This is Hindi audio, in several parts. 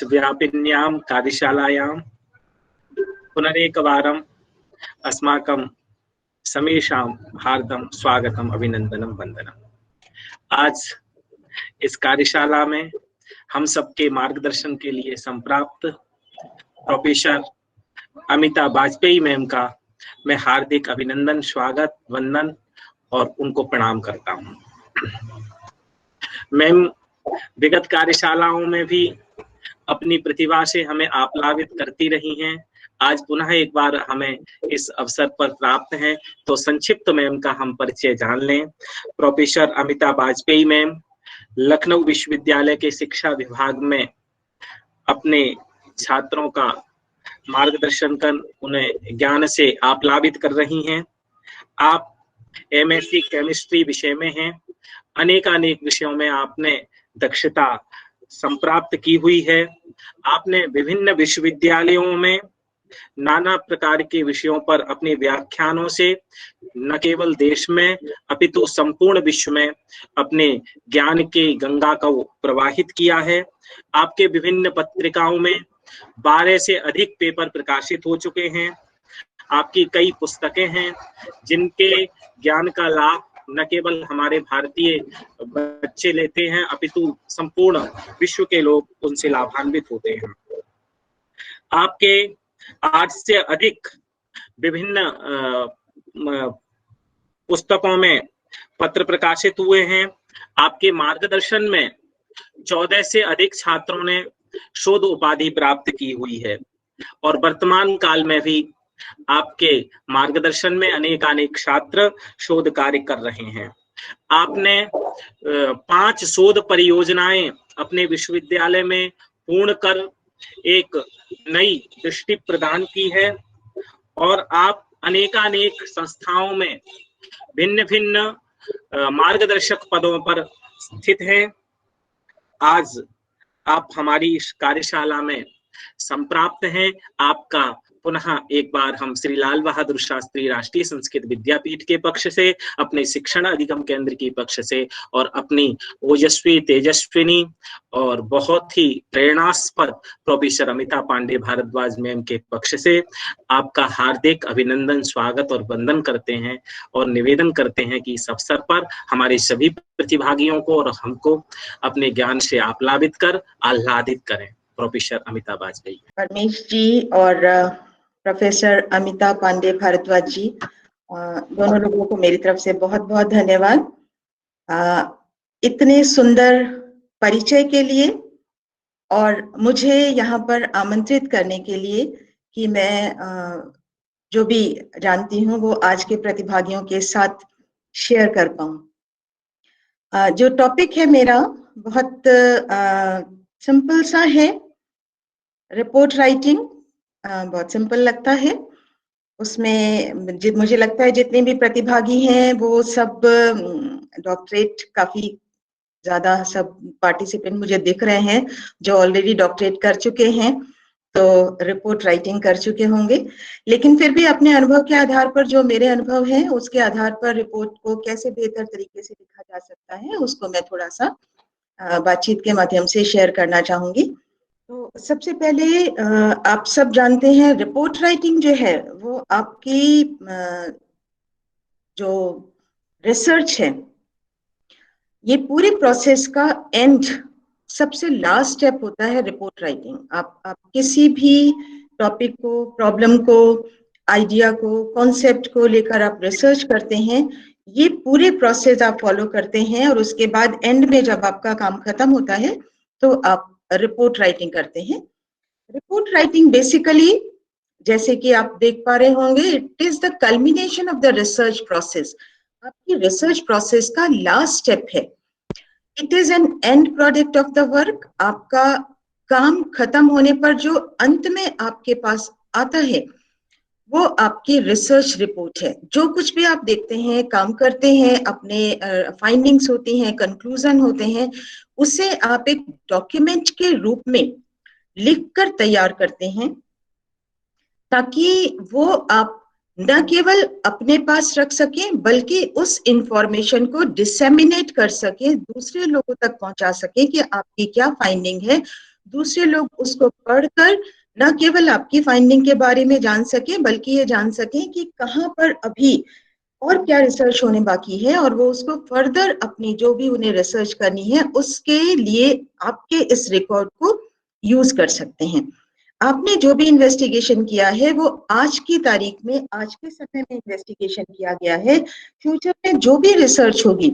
व्यापिन्यां कार्यशालायां पुनरेकवारम् अस्माकं समेषां हार्दं स्वागतम् अभिनंदनं वंदनम्। आज इस कार्यशाला में हम सबके मार्गदर्शन के लिए संप्राप्त प्रोफेसर अमिता वाजपेयी मैम का मैं हार्दिक अभिनंदन, स्वागत, वंदन और उनको प्रणाम करता हूं। मैम विगत कार्यशालाओं में भी अपनी प्रतिभा से हमें आप्लावित करती रही हैं। आज पुनः एक बार हमें इस अवसर पर प्राप्त है, तो संक्षिप्त मैम का हम परिचय जान लें। प्रोफेसर अमिता वाजपेयी मैम लखनऊ विश्वविद्यालय के शिक्षा विभाग में अपने छात्रों का मार्गदर्शन कर उन्हें ज्ञान से आप्लावित कर रही हैं। आप एमएससी केमिस्ट्री विषय में हैं। अनेक विषयों में आपने दक्षता संप्राप्त की हुई है। आपने विभिन्न विश्वविद्यालयों में नाना प्रकार के विषयों पर अपने व्याख्यानों से न केवल देश में अपितु संपूर्ण विश्व में अपने ज्ञान के गंगा को प्रवाहित किया है। आपके विभिन्न पत्रिकाओं में 12 से अधिक पेपर प्रकाशित हो चुके हैं। आपकी कई पुस्तकें हैं जिनके ज्ञान का लाभ न केवल हमारे भारतीय बच्चे लेते हैं अपितु संपूर्ण विश्व के लोग उनसे लाभान्वित होते हैं। आपके 8 से अधिक विभिन्न पुस्तकों में पत्र प्रकाशित हुए हैं। आपके मार्गदर्शन में 14 से अधिक छात्रों ने शोध उपाधि प्राप्त की हुई है और वर्तमान काल में भी आपके मार्गदर्शन में अनेक छात्र शोध कार्य कर रहे हैं। आपने 5 शोध परियोजनाएं अपने विश्वविद्यालय में पूर्ण कर एक नई दृष्टि प्रदान की है और आप अनेक संस्थाओं में भिन्न मार्गदर्शक पदों पर स्थित हैं। आज आप हमारी इस कार्यशाला में संप्राप्त हैं। आपका पुनः एक बार हम श्री लाल बहादुर शास्त्री राष्ट्रीय संस्कृत विद्यापीठ के पक्ष से, अपने शिक्षण अधिगम केंद्र के पक्ष से और अपनी ओजस्वी, तेजस्विनी और बहुत ही प्रेरणास्पद प्रोफेसर अमिता पांडे भारद्वाज मैम के पक्ष से आपका हार्दिक अभिनंदन, स्वागत और वंदन करते हैं और निवेदन करते हैं कि इस अवसर पर हमारे सभी प्रतिभागियों को और हमको अपने ज्ञान से आप्लावित कर आह्लादित करें। प्रोफेसर अमिता वाजपेयी। परमेश जी और प्रोफेसर अमिता पांडे भारद्वाज जी, दोनों लोगों को मेरी तरफ से बहुत बहुत धन्यवाद इतने सुंदर परिचय के लिए और मुझे यहाँ पर आमंत्रित करने के लिए कि मैं जो भी जानती हूँ वो आज के प्रतिभागियों के साथ शेयर कर पाऊँ। जो टॉपिक है मेरा बहुत सिंपल सा है, रिपोर्ट राइटिंग। बहुत सिंपल लगता है। उसमें मुझे लगता है जितने भी प्रतिभागी हैं वो सब डॉक्टरेट, काफी ज्यादा सब पार्टिसिपेंट मुझे दिख रहे हैं जो ऑलरेडी डॉक्टरेट कर चुके हैं, तो रिपोर्ट राइटिंग कर चुके होंगे। लेकिन फिर भी अपने अनुभव के आधार पर, जो मेरे अनुभव हैं उसके आधार पर रिपोर्ट को कैसे बेहतर तरीके से लिखा जा सकता है उसको मैं थोड़ा सा बातचीत के माध्यम से शेयर करना चाहूंगी। तो सबसे पहले आप सब जानते हैं रिपोर्ट राइटिंग जो है वो आपकी जो रिसर्च है, ये पूरे प्रोसेस का एंड सबसे लास्ट स्टेप होता है रिपोर्ट राइटिंग। आप किसी भी टॉपिक को, प्रॉब्लम को, आइडिया को, कॉन्सेप्ट को लेकर आप रिसर्च करते हैं, ये पूरे प्रोसेस आप फॉलो करते हैं और उसके बाद एंड में जब आपका काम खत्म होता है तो आप रिपोर्ट राइटिंग करते हैं। रिपोर्ट राइटिंग बेसिकली, जैसे कि आप देख पा रहे होंगे, it is the culmination of the research process. आपकी रिसर्च प्रोसेस का लास्ट स्टेप है। It is an and product of the work. आपका काम खत्म होने पर जो अंत में आपके पास आता है वो आपकी रिसर्च रिपोर्ट है। जो कुछ भी आप देखते हैं, काम करते हैं, अपने फाइंडिंग्स होती हैं, कंक्लूजन होते हैं, उसे आप एक डॉक्यूमेंट के रूप में लिखकर तैयार करते हैं ताकि वो आप न केवल अपने पास रख सकें बल्कि उस इंफॉर्मेशन को डिसेमिनेट कर सकें, दूसरे लोगों तक पहुंचा सकें कि आपकी क्या फाइंडिंग है, दूसरे लोग उसको पढ़कर न केवल आपकी फाइंडिंग के बारे में जान सके, बल्कि ये जान सके कि कहाँ पर अभी और क्या रिसर्च होने बाकी है, और वो उसको फर्दर अपनी जो भी उन्हें रिसर्च करनी है उसके लिए आपके इस रिकॉर्ड को यूज कर सकते हैं। आपने जो भी इन्वेस्टिगेशन किया है वो आज की तारीख में, आज के समय में इन्वेस्टिगेशन किया गया है। फ्यूचर में जो भी रिसर्च होगी,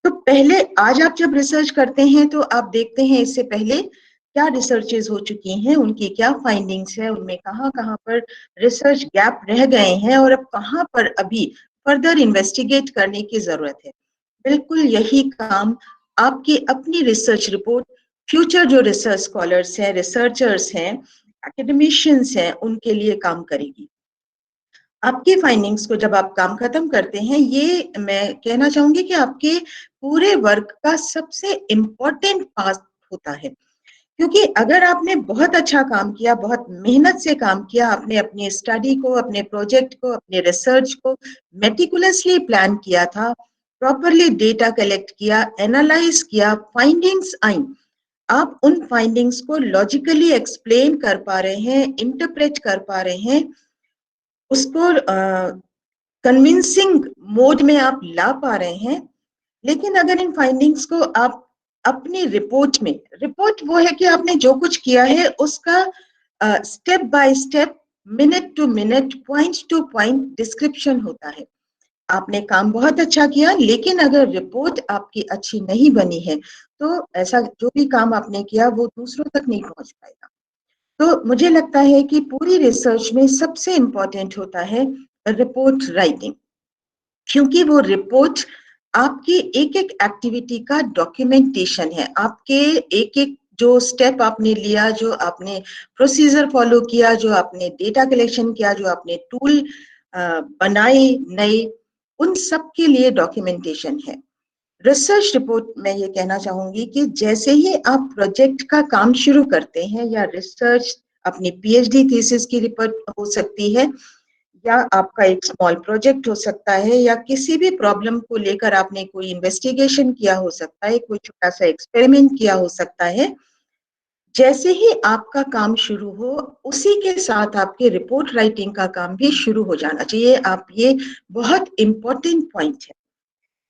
तो पहले आज आप जब रिसर्च करते हैं तो आप देखते हैं इससे पहले क्या रिसर्चेज हो चुकी हैं, उनकी क्या फाइंडिंग्स है, उनमें कहाँ कहाँ पर रिसर्च गैप रह गए हैं और अब कहाँ पर अभी फर्दर इन्वेस्टिगेट करने की जरूरत है। बिल्कुल यही काम आपकी अपनी रिसर्च रिपोर्ट फ्यूचर जो रिसर्च स्कॉलर्स हैं, रिसर्चर्स हैं, एकेडमिशियंस हैं, उनके लिए काम करेगी। आपकी फाइंडिंग्स को जब आप काम खत्म करते हैं, ये मैं कहना चाहूंगी कि आपके पूरे वर्क का सबसे इम्पोर्टेंट पार्ट होता है। क्योंकि अगर आपने बहुत अच्छा काम किया, बहुत मेहनत से काम किया, आपने अपनी स्टडी को, अपने प्रोजेक्ट को, अपने रिसर्च को मेटिकुलसली प्लान किया था, प्रॉपरली डेटा कलेक्ट किया, एनालाइज किया, फाइंडिंग्स आई, आप उन फाइंडिंग्स को लॉजिकली एक्सप्लेन कर पा रहे हैं, इंटरप्रेट कर पा रहे हैं, उसको कन्विंसिंग मोड में आप ला पा रहे हैं। लेकिन अगर इन फाइंडिंग्स को आप अपनी रिपोर्ट में, रिपोर्ट वो है कि आपने जो कुछ किया है उसका step by step, minute to minute, point two point description होता है। आपने काम बहुत अच्छा किया, लेकिन अगर रिपोर्ट आपकी अच्छी नहीं बनी है तो ऐसा जो भी काम आपने किया वो दूसरों तक नहीं पहुंच पाएगा। तो मुझे लगता है कि पूरी रिसर्च में सबसे इंपॉर्टेंट होता है रिपोर्ट राइटिंग, क्योंकि वो रिपोर्ट आपकी एक एक एक्टिविटी का डॉक्यूमेंटेशन है। आपके एक एक जो स्टेप आपने लिया, जो आपने प्रोसीजर फॉलो किया, जो आपने डेटा कलेक्शन किया, जो आपने टूल बनाए नए, उन सब के लिए डॉक्यूमेंटेशन है। रिसर्च रिपोर्ट मैं ये कहना चाहूंगी कि जैसे ही आप प्रोजेक्ट का काम शुरू करते हैं, या रिसर्च अपनी पीएचडी थीसिस की रिपोर्ट हो सकती है, या आपका एक स्मॉल प्रोजेक्ट हो सकता है, या किसी भी प्रॉब्लम को लेकर आपने कोई इन्वेस्टिगेशन किया हो सकता है, कोई छोटा सा एक्सपेरिमेंट किया हो सकता है, जैसे ही आपका काम शुरू हो उसी के साथ आपके रिपोर्ट राइटिंग का काम भी शुरू हो जाना चाहिए। आप ये बहुत इंपॉर्टेंट पॉइंट है,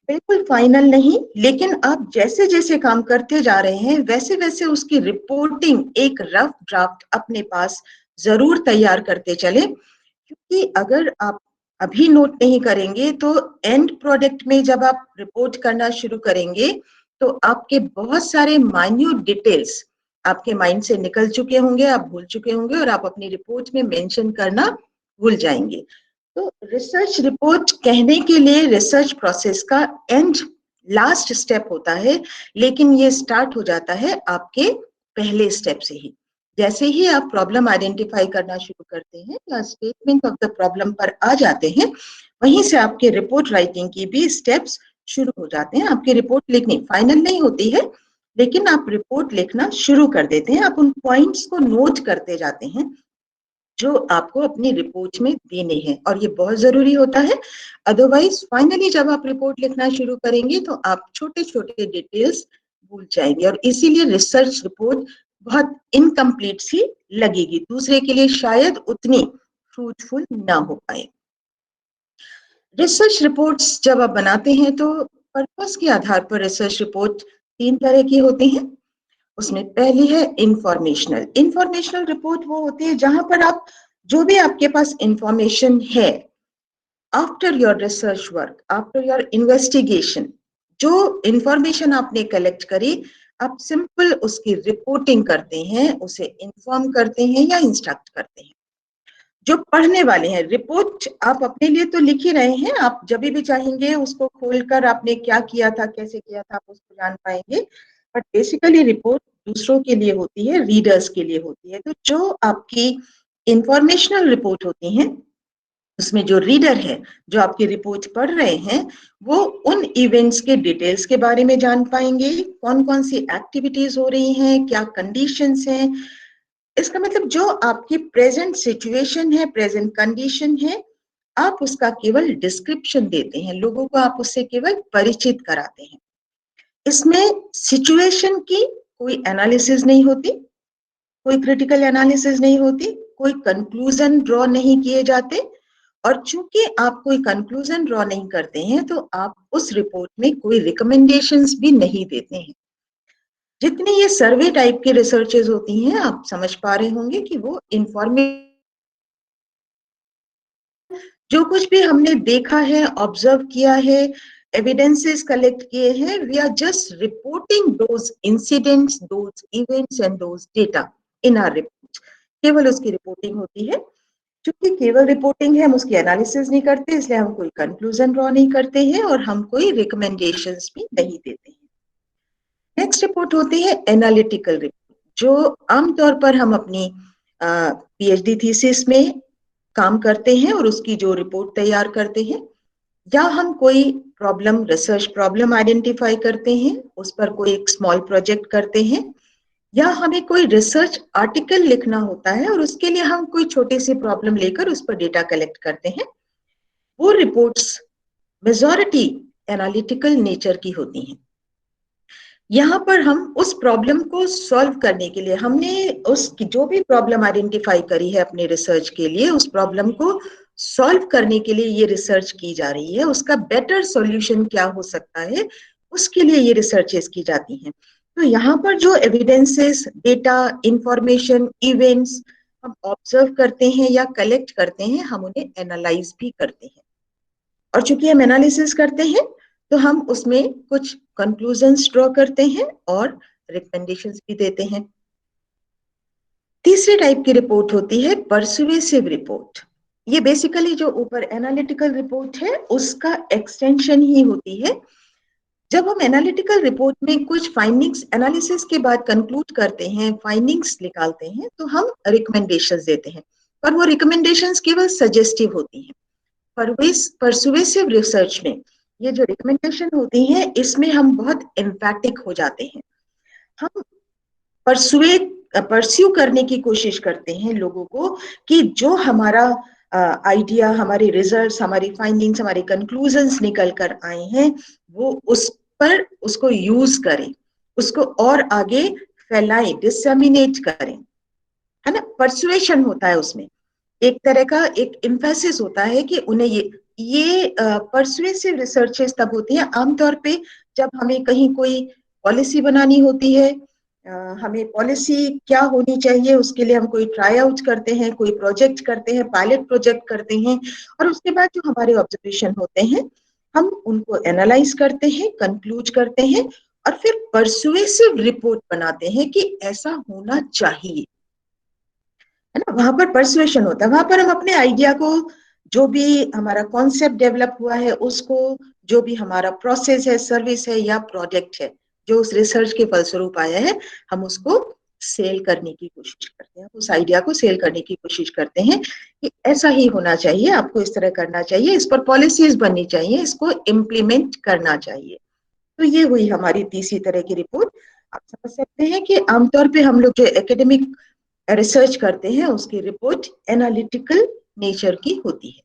बिल्कुल फाइनल नहीं, लेकिन आप जैसे जैसे काम करते जा रहे हैं वैसे वैसे उसकी रिपोर्टिंग एक रफ ड्राफ्ट अपने पास जरूर तैयार करते चले। क्योंकि अगर आप अभी नोट नहीं करेंगे तो एंड प्रोडक्ट में जब आप रिपोर्ट करना शुरू करेंगे तो आपके बहुत सारे माइन्यूट डिटेल्स आपके माइंड से निकल चुके होंगे, आप भूल चुके होंगे, और आप अपनी रिपोर्ट में मेंशन करना भूल जाएंगे। तो रिसर्च रिपोर्ट कहने के लिए रिसर्च प्रोसेस का एंड लास्ट स्टेप होता है, लेकिन ये स्टार्ट हो जाता है आपके पहले स्टेप से ही। जैसे ही आप प्रॉब्लम आइडेंटिफाई करना शुरू करते हैं या स्टेटमेंट ऑफ द प्रॉब्लम पर आ जाते हैं, वहीं से आपके रिपोर्ट राइटिंग की भी स्टेप्स शुरू हो जाते हैं। आपकी रिपोर्ट लिखनी फाइनल नहीं होती है, लेकिन आप रिपोर्ट लिखना शुरू कर देते हैं। आप उन पॉइंट्स को नोट करते जाते हैं जो आपको अपनी रिपोर्ट में देने हैं, और ये बहुत जरूरी होता है। अदरवाइज फाइनली जब आप रिपोर्ट लिखना शुरू करेंगे तो आप छोटे छोटे डिटेल्स भूल जाएंगे, और इसीलिए रिसर्च रिपोर्ट बहुत इनकम्प्लीट सी लगेगी, दूसरे के लिए शायद उतनी फ्रूटफुल ना हो पाए। रिसर्च रिपोर्ट्स जब आप बनाते हैं तो पर्पस के आधार पर रिसर्च रिपोर्ट 3 तरह की होती हैं। उसमें पहली है इंफॉर्मेशनल। इंफॉर्मेशनल रिपोर्ट वो होती है जहां पर आप जो भी आपके पास इंफॉर्मेशन है after your research work, after your investigation, जो इंफॉर्मेशन आपने कलेक्ट करी, आप सिंपल उसकी रिपोर्टिंग करते हैं, उसे इन्फॉर्म करते हैं या इंस्ट्रक्ट करते हैं। जो पढ़ने वाले हैं, रिपोर्ट आप अपने लिए तो लिख ही रहे हैं, आप जब भी चाहेंगे उसको खोलकर आपने क्या किया था, कैसे किया था, आप उसको जान पाएंगे। बट बेसिकली रिपोर्ट दूसरों के लिए होती है, रीडर्स के लिए होती है। तो जो आपकी इंफॉर्मेशनल रिपोर्ट होती है उसमें जो रीडर है, जो आपकी रिपोर्ट पढ़ रहे हैं, वो उन इवेंट्स के डिटेल्स के बारे में जान पाएंगे, कौन कौन सी एक्टिविटीज हो रही हैं, क्या कंडीशंस हैं। इसका मतलब जो आपकी प्रेजेंट सिचुएशन है, प्रेजेंट कंडीशन है, आप उसका केवल डिस्क्रिप्शन देते हैं, लोगों को आप उससे केवल परिचित कराते हैं। इसमें सिचुएशन की कोई एनालिसिस नहीं होती, कोई क्रिटिकल एनालिसिस नहीं होती, कोई कंक्लूजन ड्रॉ नहीं किए जाते, और चूंकि आप कोई कंक्लूजन ड्रॉ नहीं करते हैं तो आप उस रिपोर्ट में कोई रिकमेंडेशंस भी नहीं देते हैं। जितनी ये सर्वे टाइप की रिसर्चेज होती हैं, आप समझ पा रहे होंगे कि वो इंफॉर्मेशन, जो कुछ भी हमने देखा है, ऑब्जर्व किया है, एविडेंसेस कलेक्ट किए हैं, we are just reporting those incidents, those events and those data in our report. केवल उसकी रिपोर्टिंग होती है। क्योंकि केवल रिपोर्टिंग है, हम उसकी एनालिसिस नहीं करते, इसलिए हम कोई कंक्लूजन ड्रॉ नहीं करते हैं और हम कोई रिकमेंडेशंस भी नहीं देते हैं। नेक्स्ट रिपोर्ट होती है एनालिटिकल रिपोर्ट, जो आमतौर पर हम अपनी पीएचडी थीसिस में काम करते हैं और उसकी जो रिपोर्ट तैयार करते हैं, या हम कोई प्रॉब्लम, रिसर्च प्रॉब्लम आइडेंटिफाई करते हैं, उस पर कोई एक स्मॉल प्रोजेक्ट करते हैं, या हमें कोई रिसर्च आर्टिकल लिखना होता है और उसके लिए हम कोई छोटी सी प्रॉब्लम लेकर उस पर डेटा कलेक्ट करते हैं। वो रिपोर्ट्स मेजॉरिटी एनालिटिकल नेचर की होती हैं। यहाँ पर हम उस प्रॉब्लम को सॉल्व करने के लिए, हमने उसकी जो भी प्रॉब्लम आइडेंटिफाई करी है अपने रिसर्च के लिए, उस प्रॉब्लम को सॉल्व करने के लिए ये रिसर्च की जा रही है, उसका बेटर सॉल्यूशन क्या हो सकता है, उसके लिए ये रिसर्चेस की जाती हैं। तो यहाँ पर जो एविडेंसेस, डेटा, इंफॉर्मेशन, इवेंट्स हम ऑब्जर्व करते हैं या कलेक्ट करते हैं, हम उन्हें एनालाइज भी करते हैं। और चूंकि हम एनालिसिस करते हैं तो हम उसमें कुछ कंक्लूजन्स ड्रॉ करते हैं और रिकमेंडेशंस भी देते हैं। तीसरी टाइप की रिपोर्ट होती है परसुएसिव रिपोर्ट। ये बेसिकली जो ऊपर एनालिटिकल रिपोर्ट है उसका एक्सटेंशन ही होती है। जब हम एनालिटिकल रिपोर्ट में कुछ फाइंडिंग्स एनालिसिस के बाद कंक्लूड करते हैं, फाइंडिंग्स निकालते हैं, तो हम रिकमेंडेशंस देते हैं, पर वो रिकमेंडेशंस केवल सजेस्टिव होती हैं। परसुएसिव रिसर्च में ये जो रिकमेंडेशन होती है, इसमें हम बहुत एम्फैटिक हो जाते हैं। हम परस्यू करने की कोशिश करते हैं लोगों को कि जो हमारा आइडिया, हमारे रिजल्ट्स, हमारी फाइंडिंग्स, हमारे कंक्लूजन्स निकल कर आए हैं, वो उस पर उसको यूज करें, उसको और आगे फैलाएं, डिसेमिनेट करें, है ना। परसुएशन होता है उसमें, एक तरह का एक एम्फेसिस होता है कि उन्हें ये परसुएसिव रिसर्चेस तब होती है आमतौर पे जब हमें कहीं कोई पॉलिसी बनानी होती है। हमें पॉलिसी क्या होनी चाहिए, उसके लिए हम कोई ट्राई आउट करते हैं, कोई प्रोजेक्ट करते हैं, पायलट प्रोजेक्ट करते हैं, और उसके बाद जो हमारे ऑब्जर्वेशन होते हैं हम उनको एनालाइज करते हैं, कंक्लूड करते हैं, और फिर परसुएसिव रिपोर्ट बनाते हैं कि ऐसा होना चाहिए, है ना। वहां पर परसुएशन होता है, वहां पर हम अपने आइडिया को, जो भी हमारा कॉन्सेप्ट डेवलप हुआ है उसको, जो भी हमारा प्रोसेस है, सर्विस है या प्रोडक्ट है जो उस रिसर्च के फलस्वरूप आया है, हम उसको सेल करने की कोशिश करते हैं, उस आइडिया को सेल करने की कोशिश करते हैं कि ऐसा ही होना चाहिए, आपको इस तरह करना चाहिए, इस पर पॉलिसीज बननी चाहिए, इसको इम्प्लीमेंट करना चाहिए। तो ये हुई हमारी तीसरी तरह की रिपोर्ट। आप समझ सकते हैं कि आमतौर पे हम लोग जो एकेडमिक रिसर्च करते हैं उसकी रिपोर्ट एनालिटिकल नेचर की होती है।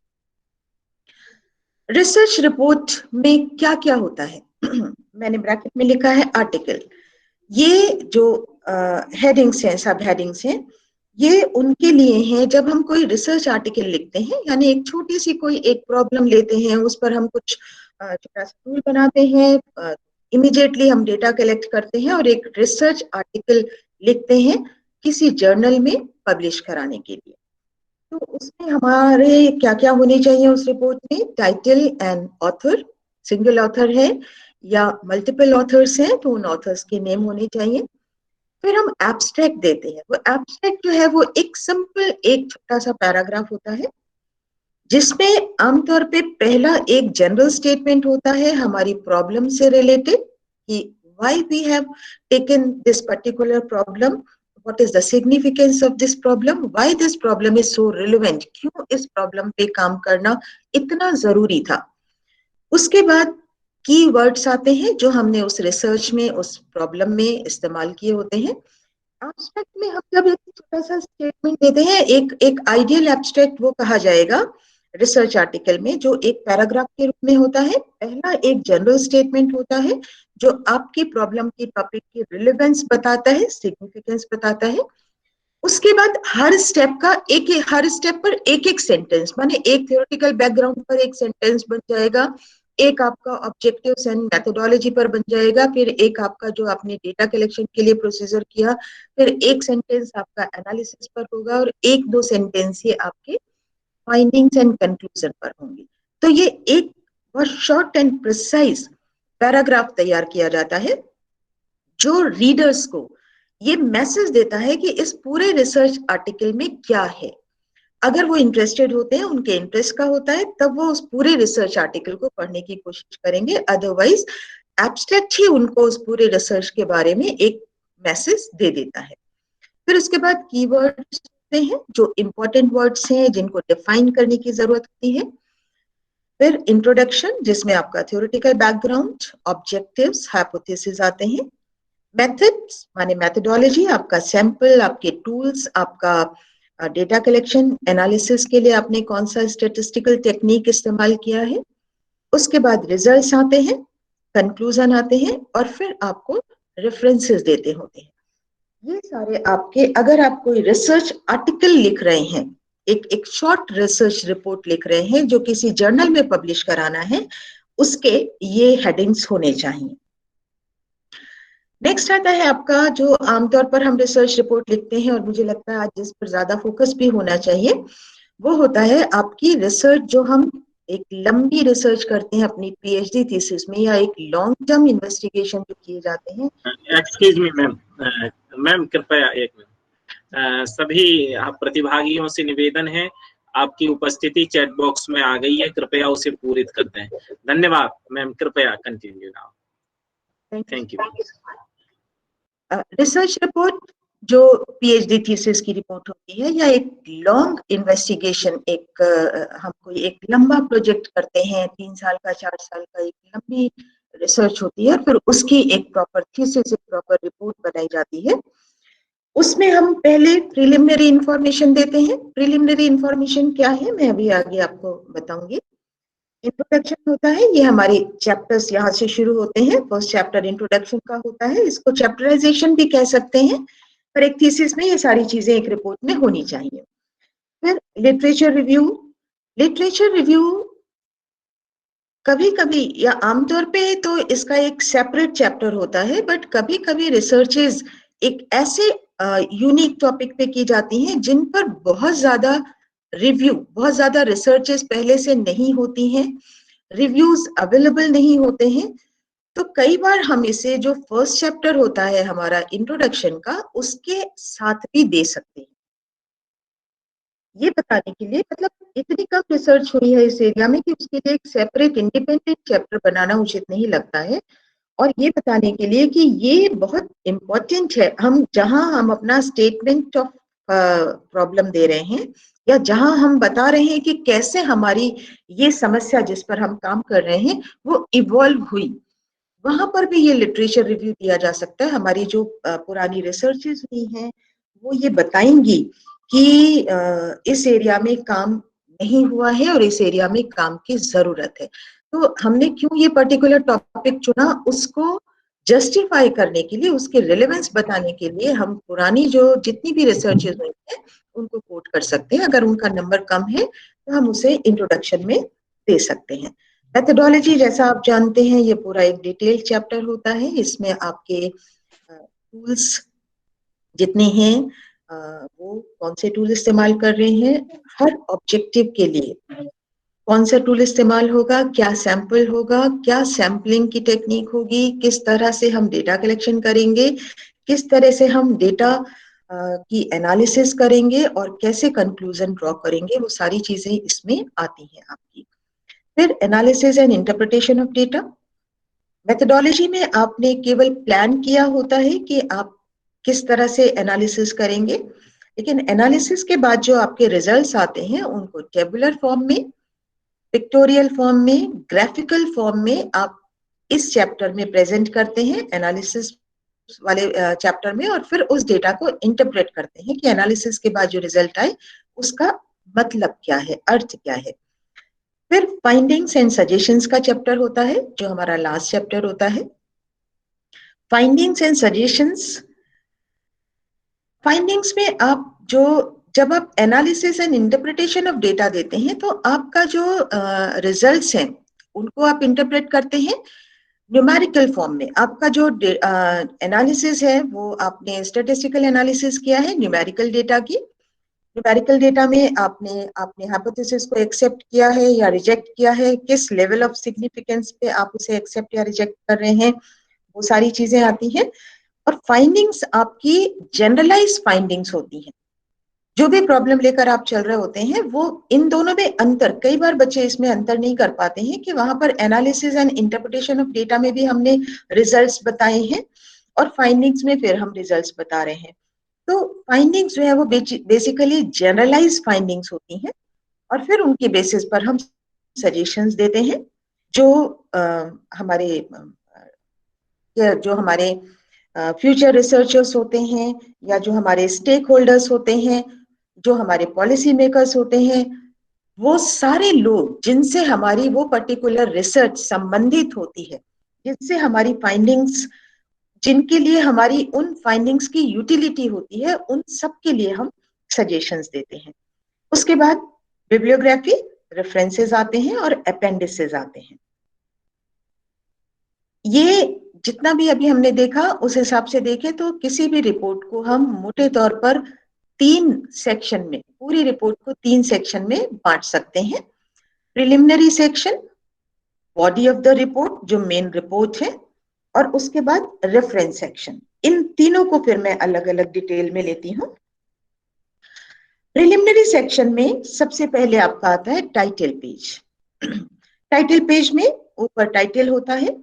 रिसर्च रिपोर्ट में क्या क्या होता है मैंने ब्रैकेट में लिखा है आर्टिकल। ये जो हेडिंग्स हैं, सब हेडिंग्स हैं, ये उनके लिए हैं जब हम कोई रिसर्च आर्टिकल लिखते हैं, यानी एक छोटी सी कोई एक प्रॉब्लम लेते हैं, उस पर हम कुछ छोटा सा टूल बनाते हैं, इमीडिएटली हम डेटा कलेक्ट करते हैं और एक रिसर्च आर्टिकल लिखते हैं किसी जर्नल में पब्लिश कराने के लिए। तो उसमें हमारे क्या क्या होने चाहिए उस रिपोर्ट में? Title and author, single author है या मल्टीपल ऑथर्स हैं तो उन ऑथर्स के नेम होने चाहिए। फिर हम एब्स्ट्रैक्ट देते हैं। वो एब्स्ट्रैक्ट जो है वो एक सिंपल एक छोटा सा पैराग्राफ होता है जिसमें आमतौर पे पहला एक जनरल स्टेटमेंट होता है हमारी प्रॉब्लम से रिलेटेड कि why we have taken this particular problem, what is the significance of this problem, why this problem is so relevant, क्यों इस प्रॉब्लम पे काम करना इतना जरूरी था। उसके बाद की वर्ड्स आते हैं जो हमने उस रिसर्च में, उस प्रॉब्लम में इस्तेमाल किए होते हैं। एब्स्ट्रैक्ट में हम जब एक छोटा सा स्टेटमेंट देते हैं, एक आइडियल एब्स्ट्रैक्ट वो कहा जाएगा रिसर्च आर्टिकल में जो एक पैराग्राफ के रूप में होता है। पहला एक जनरल स्टेटमेंट होता है जो आपकी प्रॉब्लम की टॉपिक की रिलेवेंस बताता है, सिग्निफिकेंस बताता है। उसके बाद हर स्टेप पर एक एक सेंटेंस, माने एक थ्योरेटिकल बैकग्राउंड पर एक सेंटेंस बन जाएगा, एक आपका ऑब्जेक्टिव्स एंड मेथोडोलॉजी पर बन जाएगा, फिर एक आपका जो आपने डेटा कलेक्शन के लिए प्रोसीजर किया, फिर एक सेंटेंस आपका एनालिसिस पर होगा, और एक दो सेंटेंस ये आपके फाइंडिंग्स एंड कंक्लूजन पर होंगे। तो ये एक बहुत शॉर्ट एंड प्रिसाइज पैराग्राफ तैयार किया जाता है जो रीडर्स को ये मैसेज देता है कि इस पूरे रिसर्च आर्टिकल में क्या है। अगर वो इंटरेस्टेड होते हैं, उनके इंटरेस्ट का होता है, तब वो उस पूरे रिसर्च आर्टिकल को पढ़ने की कोशिश करेंगे, अदरवाइज एब्स्ट्रैक्ट ही उनको उस पूरे रिसर्च के बारे में एक मैसेज दे देता है। फिर उसके बाद कीवर्ड्स हैं, जो इंपॉर्टेंट वर्ड्स हैं जिनको डिफाइन करने की जरूरत होती है। फिर इंट्रोडक्शन, जिसमें आपका थ्योरेटिकल बैकग्राउंड, ऑब्जेक्टिव्स, हाइपोथेसिस आते हैं। मेथड्स माने मेथोडोलॉजी, आपका सैंपल, आपके टूल्स, आपका डेटा कलेक्शन एनालिसिस के लिए आपने कौन सा स्टैटिस्टिकल टेक्निक इस्तेमाल किया है। उसके बाद रिजल्ट्स आते हैं, कंक्लूजन आते हैं, और फिर आपको रेफरेंसेस देते होते हैं। ये सारे आपके, अगर आप कोई रिसर्च आर्टिकल लिख रहे हैं, एक शॉर्ट रिसर्च रिपोर्ट लिख रहे हैं जो किसी जर्नल में पब्लिश कराना है, उसके ये हेडिंग्स होने चाहिए। नेक्स्ट आता है आपका, जो आमतौर पर हम रिसर्च रिपोर्ट लिखते हैं और मुझे लगता है आज जिस पर ज्यादा फोकस भी होना चाहिए, वो होता है आपकी रिसर्च। जो हम एक लंबी रिसर्च करते हैं अपनी पीएचडी थीसिस में, या एक लॉन्ग टर्म इन्वेस्टिगेशन जो किए जाते हैं। एक्सक्यूज मी मैम, मैम कृपया एक मिनट। सभी प्रतिभागियों से निवेदन है, आपकी उपस्थिति चैट बॉक्स में आ गई है, कृपया उसे पूरित कर दें। धन्यवाद मैम, कृपया continue now. Thank you. Research report जो पीएचडी थीसिस की रिपोर्ट होती है, या एक लॉन्ग इन्वेस्टिगेशन, एक हम कोई एक लंबा प्रोजेक्ट करते हैं, 3 साल का 4 साल का, एक लंबी रिसर्च होती है, फिर उसकी एक प्रॉपर थीसिस, एक प्रॉपर रिपोर्ट बनाई जाती है। उसमें हम पहले प्रिलिमिनरी इंफॉर्मेशन देते हैं। प्रिलिमिनरी इंफॉर्मेशन क्या है, मैं अभी आगे आपको बताऊंगी। इंट्रोडक्शन होता है, ये हमारे चैप्टर्स यहाँ से शुरू होते हैं। फर्स्ट चैप्टर इंट्रोडक्शन का होता है, इसको चैप्टराइजेशन भी कह सकते हैं, पर एक थीसिस में ये सारी चीजें एक रिपोर्ट में होनी चाहिए। फिर लिटरेचर रिव्यू। लिटरेचर रिव्यू कभी कभी या आमतौर पे तो इसका एक सेपरेट चैप्टर होता है, बट कभी कभी रिसर्चेस एक ऐसे यूनिक टॉपिक पे की जाती हैं जिन पर बहुत ज्यादा रिसर्चेस पहले से नहीं होती हैं, रिव्यूज अवेलेबल नहीं होते हैं। तो कई बार हम इसे, जो फर्स्ट चैप्टर होता है हमारा इंट्रोडक्शन का, उसके साथ भी दे सकते हैं। ये बताने के लिए, मतलब इतनी कम रिसर्च हुई है इस एरिया में कि उसके लिए एक सेपरेट इंडिपेंडेंट चैप्टर बनाना उचित नहीं लगता है। और ये बताने के लिए कि ये बहुत इम्पोर्टेंट है, हम अपना स्टेटमेंट ऑफ प्रॉब्लम दे रहे हैं, या जहां हम बता रहे हैं कि कैसे हमारी ये समस्या जिस पर हम काम कर रहे हैं वो इवॉल्व हुई, वहां पर भी ये लिटरेचर रिव्यू दिया जा सकता है। हमारी जो पुरानी रिसर्चेज हुई हैं वो ये बताएंगी कि इस एरिया में काम नहीं हुआ है और इस एरिया में काम की जरूरत है। तो हमने क्यों ये पर्टिकुलर टॉपिक चुना, उसको जस्टिफाई करने के लिए, उसके रिलेवेंस बताने के लिए हम पुरानी जो जितनी भी रिसर्चेज हुई हैं उनको कोट कर सकते हैं। अगर उनका नंबर कम है तो हम उसे इंट्रोडक्शन में दे सकते हैं। मेथोडोलॉजी, जैसा आप जानते हैं, ये पूरा एक डिटेल चैप्टर होता है। इसमें आपके टूल्स जितने हैं, वो कौन से टूल इस्तेमाल कर रहे हैं, हर ऑब्जेक्टिव के लिए कौन सा टूल इस्तेमाल होगा, क्या सैंपल होगा, क्या सैंपलिंग की टेक्निक होगी, किस तरह से हम डेटा कलेक्शन करेंगे, किस तरह से हम डेटा की एनालिसिस करेंगे, और कैसे कंक्लूजन ड्रॉ करेंगे, वो सारी चीजें इसमें आती हैं आपकी। फिर analysis and interpretation of data. Methodology में आपने केवल प्लान किया होता है कि आप किस तरह से एनालिसिस करेंगे, लेकिन एनालिसिस के बाद जो आपके रिजल्ट्स आते हैं उनको टेबुलर फॉर्म में, पिक्टोरियल फॉर्म में, ग्राफिकल फॉर्म में आप इस चैप्टर में प्रेजेंट करते हैं, एनालिसिस वाले चैप्टर में, और फिर उस डेटा को इंटरप्रेट करते हैं कि एनालिसिस के बाद जो रिजल्ट आए उसका मतलब क्या है, अर्थ क्या है। फिर फाइंडिंग्स एंड सजेशंस का चैप्टर होता है, जो हमारा लास्ट चैप्टर होता है। फाइंडिंग्स एंड सजेशंस, फाइंडिंग्स में आप जो जब आप analysis and interpretation of data देते हैं तो आपका जो रिजल्ट्स हैं उनको आप इंटरप्रेट करते हैं न्यूमेरिकल फॉर्म में। आपका जो एनालिसिस है वो आपने स्टैटिस्टिकल एनालिसिस किया है न्यूमेरिकल डेटा की। न्यूमेरिकल डेटा में आपने आपने हाइपोथेसिस को एक्सेप्ट किया है या रिजेक्ट किया है, किस लेवल ऑफ सिग्निफिकेंस पे आप उसे एक्सेप्ट या रिजेक्ट कर रहे हैं, वो सारी चीजें आती हैं। और फाइंडिंग्स आपकी जनरलाइज फाइंडिंग्स होती हैं। जो भी प्रॉब्लम लेकर आप चल रहे होते हैं वो इन दोनों में अंतर, कई बार बच्चे इसमें अंतर नहीं कर पाते हैं कि वहां पर analysis and interpretation of data में भी हमने रिजल्ट्स बताए हैं और फाइंडिंग्स में फिर हम रिजल्ट्स बता रहे हैं। तो फाइंडिंग्स जो है वो बेसिकली जनरलाइज फाइंडिंग्स होती हैं और फिर उनके बेसिस पर हम सजेशंस देते हैं जो हमारे फ्यूचर रिसर्चर्स होते हैं या जो हमारे स्टेक होल्डर्स होते हैं, जो हमारे पॉलिसी मेकर्स होते हैं, वो सारे लोग जिनसे हमारी वो पर्टिकुलर रिसर्च संबंधित होती है, जिनसे हमारी फाइंडिंग्स, जिनके लिए हमारी उन फाइंडिंग्स की यूटिलिटी होती है, उन सब के लिए हम सजेशंस देते हैं। उसके बाद बिब्लियोग्राफी, रेफरेंसेस आते हैं और अपेंडिसेस आते हैं। ये जितना भी अभी हमने देखा उस हिसाब से देखें तो किसी भी रिपोर्ट को हम मोटे तौर पर 3 सेक्शन में, पूरी रिपोर्ट को 3 सेक्शन में बांट सकते हैं। Preliminary section, body of the report जो मेन रिपोर्ट है, और उसके बाद रेफरेंस सेक्शन। इन तीनों को फिर मैं अलग अलग डिटेल में लेती हूँ। प्रिलिमिनरी सेक्शन में सबसे पहले आपका आता है टाइटल पेज। टाइटल पेज में ऊपर टाइटल होता है,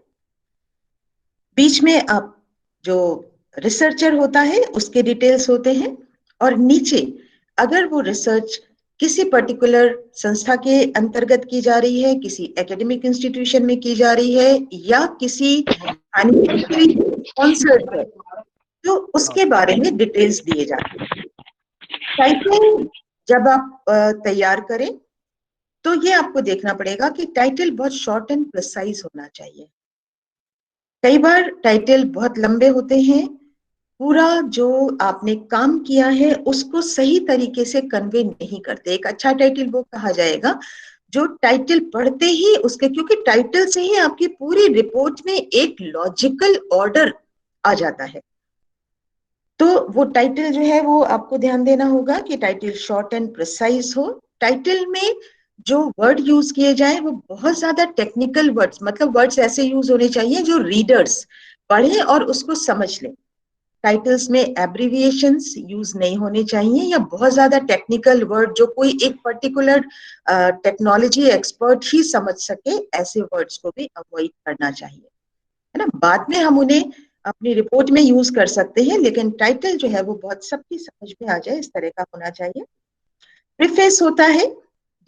बीच में आप जो रिसर्चर होता है उसके डिटेल्स होते हैं, और नीचे अगर वो रिसर्च किसी पर्टिकुलर संस्था के अंतर्गत की जा रही है, किसी एकेडमिक इंस्टीट्यूशन में की जा रही है या किसी स्पॉन्सर्ड है, तो उसके बारे में डिटेल्स दिए जाते हैं। टाइटल जब आप तैयार करें तो ये आपको देखना पड़ेगा कि टाइटल बहुत शॉर्ट एंड प्रिसाइज होना चाहिए। कई बार टाइटल बहुत लंबे होते हैं, पूरा जो आपने काम किया है उसको सही तरीके से कन्वे नहीं करते। एक अच्छा टाइटल वो कहा जाएगा जो टाइटल पढ़ते ही उसके, क्योंकि टाइटल से ही आपकी पूरी रिपोर्ट में एक लॉजिकल ऑर्डर आ जाता है। तो वो टाइटल जो है वो आपको ध्यान देना होगा कि टाइटल शॉर्ट एंड प्रिसाइज हो। टाइटल में जो वर्ड यूज किए जाए वो बहुत ज्यादा टेक्निकल वर्ड्स, मतलब वर्ड्स ऐसे यूज होने चाहिए जो रीडर्स पढ़े और उसको समझ लें। टाइटल्स में एब्रिविएशंस यूज नहीं होने चाहिए या बहुत ज्यादा टेक्निकल वर्ड जो कोई एक पर्टिकुलर टेक्नोलॉजी एक्सपर्ट ही समझ सके, ऐसे वर्ड्स को भी अवॉइड करना चाहिए, है ना। बाद में हम उन्हें अपनी रिपोर्ट में यूज कर सकते हैं, लेकिन टाइटल जो है वो बहुत सबकी समझ में आ जाए इस तरह का होना चाहिए। प्रीफेस होता है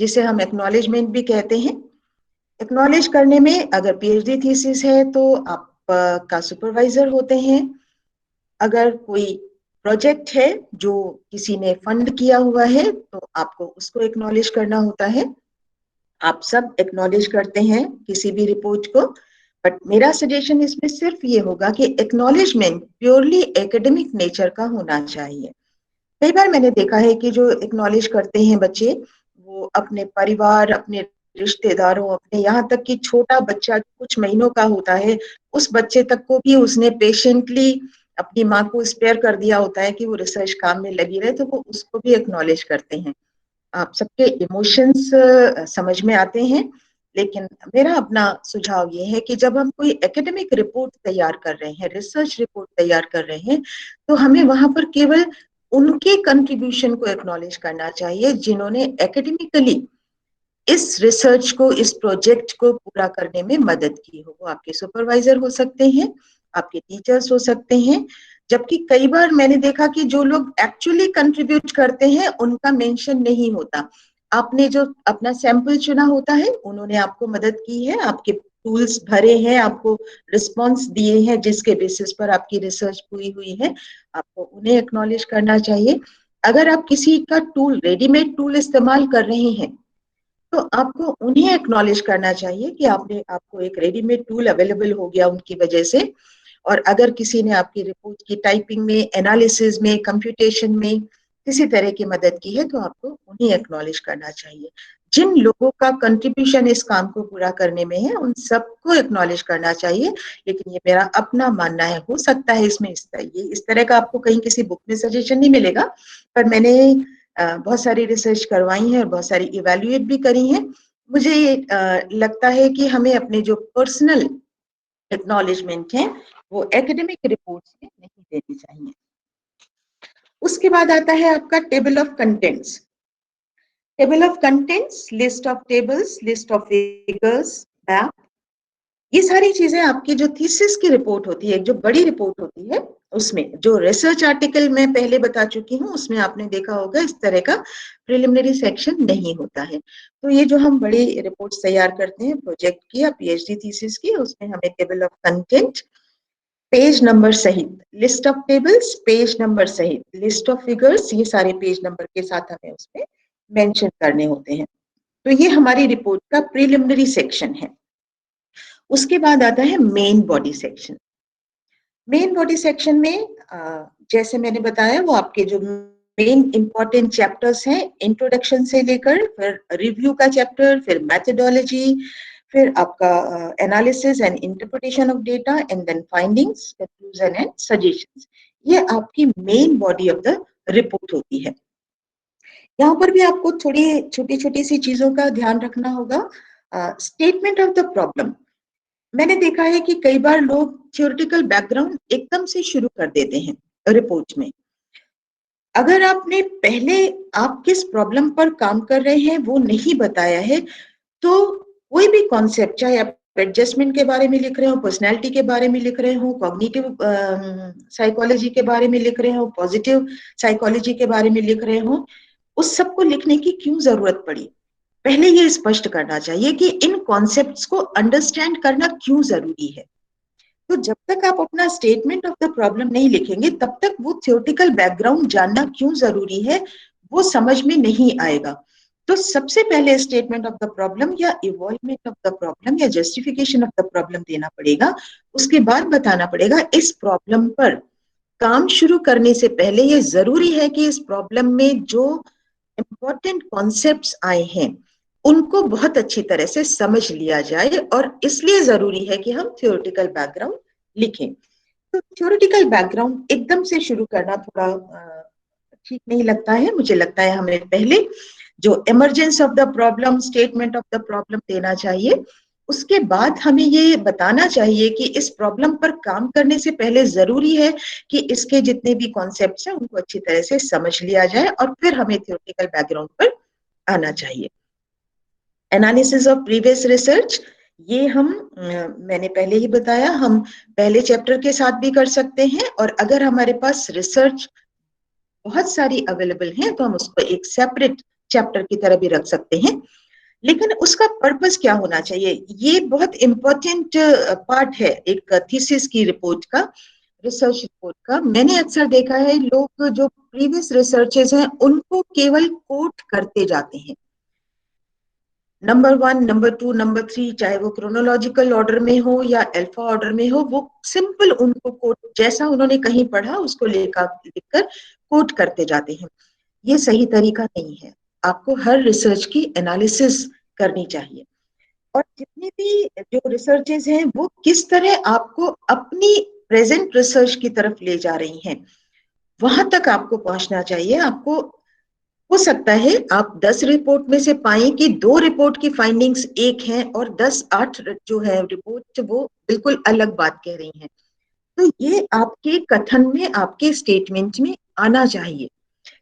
जिसे हम एक्नॉलेजमेंट भी कहते हैं। एक्नॉलेज करने में अगर पीएचडी थीसिस है तो आप का सुपरवाइजर होते हैं। अगर कोई प्रोजेक्ट है जो किसी ने फंड किया हुआ है तो आपको उसको एक्नॉलेज करना होता है। आप सब एक्नॉलेज करते हैं किसी भी रिपोर्ट को, बट मेरा सजेशन इसमें सिर्फ ये होगा कि एक्नॉलेजमेंट प्योरली एकेडमिक नेचर का होना चाहिए। कई बार मैंने देखा है कि जो एक्नॉलेज करते हैं बच्चे, वो अपने परिवार, अपने रिश्तेदारों, अपने यहाँ तक कि छोटा बच्चा कुछ महीनों का होता है, उस बच्चे तक को भी उसने पेशेंटली अपनी माँ को स्पेयर कर दिया होता है कि वो रिसर्च काम में लगी रहे, तो वो उसको भी एक्नॉलेज करते हैं। आप सबके इमोशंस समझ में आते हैं, लेकिन मेरा अपना सुझाव ये है कि जब हम कोई एकेडमिक रिपोर्ट तैयार कर रहे हैं, रिसर्च रिपोर्ट तैयार कर रहे हैं, तो हमें वहां पर केवल उनके कंट्रीब्यूशन को एक्नॉलेज करना चाहिए जिन्होंने एकेडमिकली इस रिसर्च को, इस प्रोजेक्ट को पूरा करने में मदद की हो। वो आपके सुपरवाइजर हो सकते हैं, आपके टीचर्स हो सकते हैं, जबकि कई बार मैंने देखा कि जो लोग एक्चुअली कंट्रीब्यूट करते हैं उनका मेंशन नहीं होता। आपने जो अपना सैंपल चुना होता है, उन्होंने आपको मदद की है, आपके टूल्स भरे हैं, आपको रिस्पॉन्स दिए हैं जिसके बेसिस पर आपकी रिसर्च पूरी हुई है, आपको उन्हें एक्नॉलेज करना चाहिए। अगर आप किसी का टूल, रेडीमेड टूल इस्तेमाल कर रहे हैं तो आपको उन्हें एक्नॉलेज करना चाहिए कि आपको एक रेडीमेड टूल अवेलेबल हो गया उनकी वजह से। और अगर किसी ने आपकी रिपोर्ट की टाइपिंग में, एनालिसिस में, कंप्यूटेशन में किसी तरह की मदद की है तो आपको उन्हें एक्नॉलेज करना चाहिए। जिन लोगों का कंट्रीब्यूशन इस काम को पूरा करने में है उन सबको एक्नॉलेज करना चाहिए। लेकिन ये मेरा अपना मानना है, हो सकता है इसमें इस तरह का आपको कहीं किसी बुक में सजेशन नहीं मिलेगा, पर मैंने बहुत सारी रिसर्च करवाई है और बहुत सारी इवेल्युएट भी करी है। मुझे लगता है कि हमें अपने जो पर्सनल एक्नॉलेजमेंट है वो एकेडमिक रिपोर्ट्स में नहीं देनी चाहिए। उसके बाद आता है आपका table of contents. Table of contents, list of tables, list of figures, map, ये सारी चीजें आपकी जो थीसिस की रिपोर्ट होती है, जो बड़ी रिपोर्ट होती है, उसमें जो रिसर्च आर्टिकल मैं पहले बता चुकी हूँ उसमें आपने देखा होगा इस तरह का प्रिलिमिनरी सेक्शन नहीं होता है। तो ये जो हम बड़ी रिपोर्ट्स तैयार करते हैं प्रोजेक्ट की या पीएचडी थीसिस की, उसमें हमें table of content, page number सहित list of tables, page number सहित लिस्ट ऑफ फिगर्स, ये सारे पेज नंबर के साथ हमें उसमें मेंशन करने होते हैं। तो ये हमारी रिपोर्ट का प्रिलिमिनरी सेक्शन है। उसके बाद आता है main body section. Main body section में जैसे मैंने बताया वो आपके जो मेन इंपॉर्टेंट चैप्टर्स हैं, इंट्रोडक्शन से लेकर फिर रिव्यू का चैप्टर, फिर मैथडोलॉजी, फिर आपका analysis and interpretation of data and then findings, conclusion and suggestions, ये आपकी main body of the report होती है। यहाँ पर भी आपको थोड़ी छोटी छोटी सी चीजों का ध्यान रखना होगा। स्टेटमेंट ऑफ द प्रॉब्लम, मैंने देखा है कि कई बार लोग थ्योरेटिकल बैकग्राउंड एकदम से शुरू कर देते हैं रिपोर्ट में। अगर आपने पहले आप किस प्रॉब्लम पर काम कर रहे हैं वो नहीं बताया है तो कोई भी कॉन्सेप्ट, चाहे आप एडजस्टमेंट के बारे में लिख रहे हो, पर्सनैलिटी के बारे में लिख रहे हो, कॉग्निटिव साइकोलॉजी के बारे में लिख रहे हो, पॉजिटिव साइकोलॉजी के बारे में लिख रहे हो, उस सबको लिखने की क्यों जरूरत पड़ी? पहले ये स्पष्ट करना चाहिए कि इन कॉन्सेप्ट्स को अंडरस्टैंड करना क्यों जरूरी है। तो जब तक आप अपना स्टेटमेंट ऑफ द प्रॉब्लम नहीं लिखेंगे तब तक वो थ्योरेटिकल बैकग्राउंड जानना क्यों जरूरी है वो समझ में नहीं आएगा। तो सबसे पहले स्टेटमेंट ऑफ द प्रॉब्लम या इवॉल्वमेंट ऑफ द प्रॉब्लम या जस्टिफिकेशन ऑफ द प्रॉब्लम देना पड़ेगा। उसके बाद बताना पड़ेगा इस प्रॉब्लम पर काम शुरू करने से पहले ये जरूरी है कि इस प्रॉब्लम में जो इंपॉर्टेंट कॉन्सेप्ट्स आए हैं उनको बहुत अच्छी तरह से समझ लिया जाए, और इसलिए जरूरी है कि हम थ्योरेटिकल बैकग्राउंड लिखें। तो थ्योरेटिकल बैकग्राउंड एकदम से शुरू करना थोड़ा ठीक नहीं लगता है। मुझे लगता है हमें पहले जो emergence of the problem, statement of the problem देना चाहिए। उसके बाद हमें ये बताना चाहिए कि इस प्रॉब्लम पर काम करने से पहले जरूरी है कि इसके जितने भी कॉन्सेप्ट्स हैं उनको अच्छी तरह से समझ लिया जाए, और फिर हमें थ्योरेटिकल बैकग्राउंड पर आना चाहिए। एनालिसिस ऑफ प्रीवियस रिसर्च, ये हम मैंने पहले ही बताया, हम पहले चैप्टर के साथ भी कर सकते हैं, और अगर हमारे पास रिसर्च बहुत सारी अवेलेबल है तो हम उसको एक सेपरेट चैप्टर की तरह भी रख सकते हैं। लेकिन उसका पर्पस क्या होना चाहिए, ये बहुत इंपॉर्टेंट पार्ट है एक थीसिस की रिपोर्ट का, रिसर्च रिपोर्ट का। मैंने अक्सर देखा है लोग जो प्रीवियस रिसर्चेस हैं उनको केवल कोट करते जाते हैं, नंबर 1, नंबर 2, नंबर 3, चाहे वो क्रोनोलॉजिकल ऑर्डर में हो या अल्फा ऑर्डर में हो, वो सिंपल उनको कोट, जैसा उन्होंने कहीं पढ़ा उसको लिखकर कोट करते जाते हैं। ये सही तरीका नहीं है। आपको हर रिसर्च की एनालिसिस करनी चाहिए, और जितनी भी जो रिसर्चेस हैं वो किस तरह आपको अपनी प्रेजेंट रिसर्च की तरफ ले जा रही हैं वहां तक आपको पहुंचना चाहिए। आपको हो सकता है आप 10 रिपोर्ट में से पाएं कि 2 रिपोर्ट की फाइंडिंग्स एक हैं और 8 जो है रिपोर्ट वो बिल्कुल अलग बात कह रही हैं। तो ये आपके कथन में, आपके स्टेटमेंट में आना चाहिए।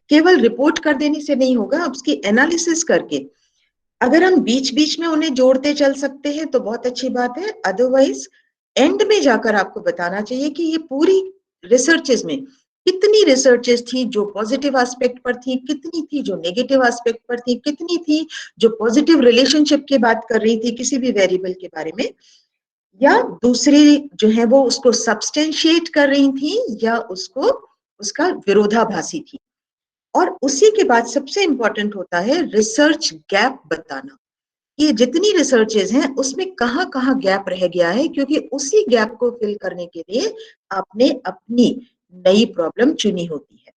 केवल रिपोर्ट कर देने से नहीं होगा, आप उसकी एनालिसिस करके अगर हम बीच बीच में उन्हें जोड़ते चल सकते हैं तो बहुत अच्छी बात है। अदरवाइज एंड में जाकर आपको बताना चाहिए कि ये पूरी रिसर्चेस में कितनी रिसर्चेस थी जो पॉजिटिव एस्पेक्ट पर थी, कितनी थी जो नेगेटिव एस्पेक्ट पर थी, कितनी थी जो पॉजिटिव रिलेशनशिप की बात कर रही थी किसी भी वेरिएबल के बारे में, या दूसरी जो है वो उसको सब्सटेंशिएट कर रही थी या उसको उसका विरोधाभासी थी। और उसी के बाद सबसे इंपॉर्टेंट होता है रिसर्च गैप बताना। ये जितनी रिसर्चेज हैं उसमें कहाँ कहाँ गैप रह गया है, क्योंकि उसी गैप को फिल करने के लिए आपने अपनी नई प्रॉब्लम चुनी होती है।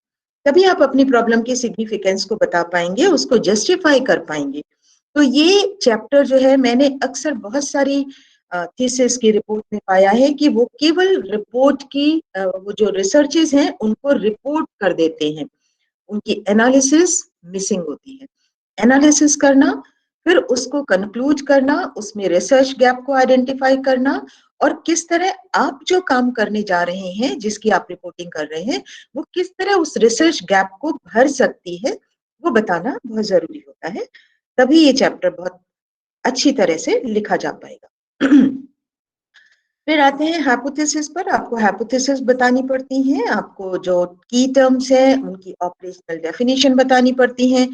तभी आप अपनी प्रॉब्लम की सिग्निफिकेंस को बता पाएंगे, उसको जस्टिफाई कर पाएंगे। तो ये चैप्टर जो है मैंने अक्सर बहुत सारी थीसिस की रिपोर्ट में पाया है कि वो केवल रिपोर्ट की वो जो रिसर्चेस हैं उनको रिपोर्ट कर देते हैं, उनकी एनालिसिस मिसिंग होती है। एनालिसिस करना, फिर उसको कंक्लूड करना, उसमें रिसर्च गैप को आइडेंटिफाई करना, और किस तरह आप जो काम करने जा रहे हैं, जिसकी आप रिपोर्टिंग कर रहे हैं, वो किस तरह उस रिसर्च गैप को भर सकती है, वो बताना बहुत जरूरी होता है। तभी ये चैप्टर बहुत अच्छी तरह से लिखा जा पाएगा। फिर आते हैं हाइपोथेसिस पर। आपको हाइपोथेसिस बतानी पड़ती हैं, आपको जो की टर्म्स है उनकी ऑपरेशनल डेफिनेशन बतानी पड़ती हैं।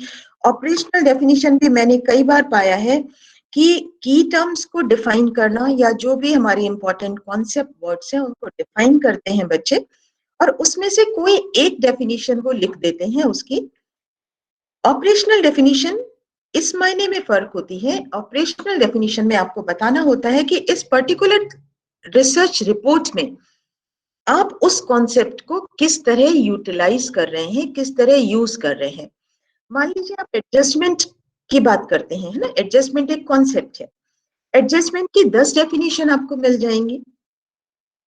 ऑपरेशनल डेफिनेशन भी मैंने कई बार पाया है कि की टर्म्स को डिफाइन करना, या जो भी हमारे इंपॉर्टेंट कॉन्सेप्ट वर्ड्स हैं उनको डिफाइन करते हैं बच्चे, और उसमें से कोई एक डेफिनेशन वो लिख देते हैं उसकी। ऑपरेशनल डेफिनेशन इस मायने में फर्क होती है, ऑपरेशनल डेफिनेशन में आपको बताना होता है कि इस पर्टिकुलर रिसर्च रिपोर्ट में आप उस कॉन्सेप्ट को किस तरह यूटिलाइज कर रहे हैं, किस तरह यूज कर रहे हैं। मान लीजिए आप एडजस्टमेंट की बात करते हैं, है ना, एडजस्टमेंट एक कॉन्सेप्ट है। एडजस्टमेंट की 10 डेफिनेशन आपको मिल जाएंगी,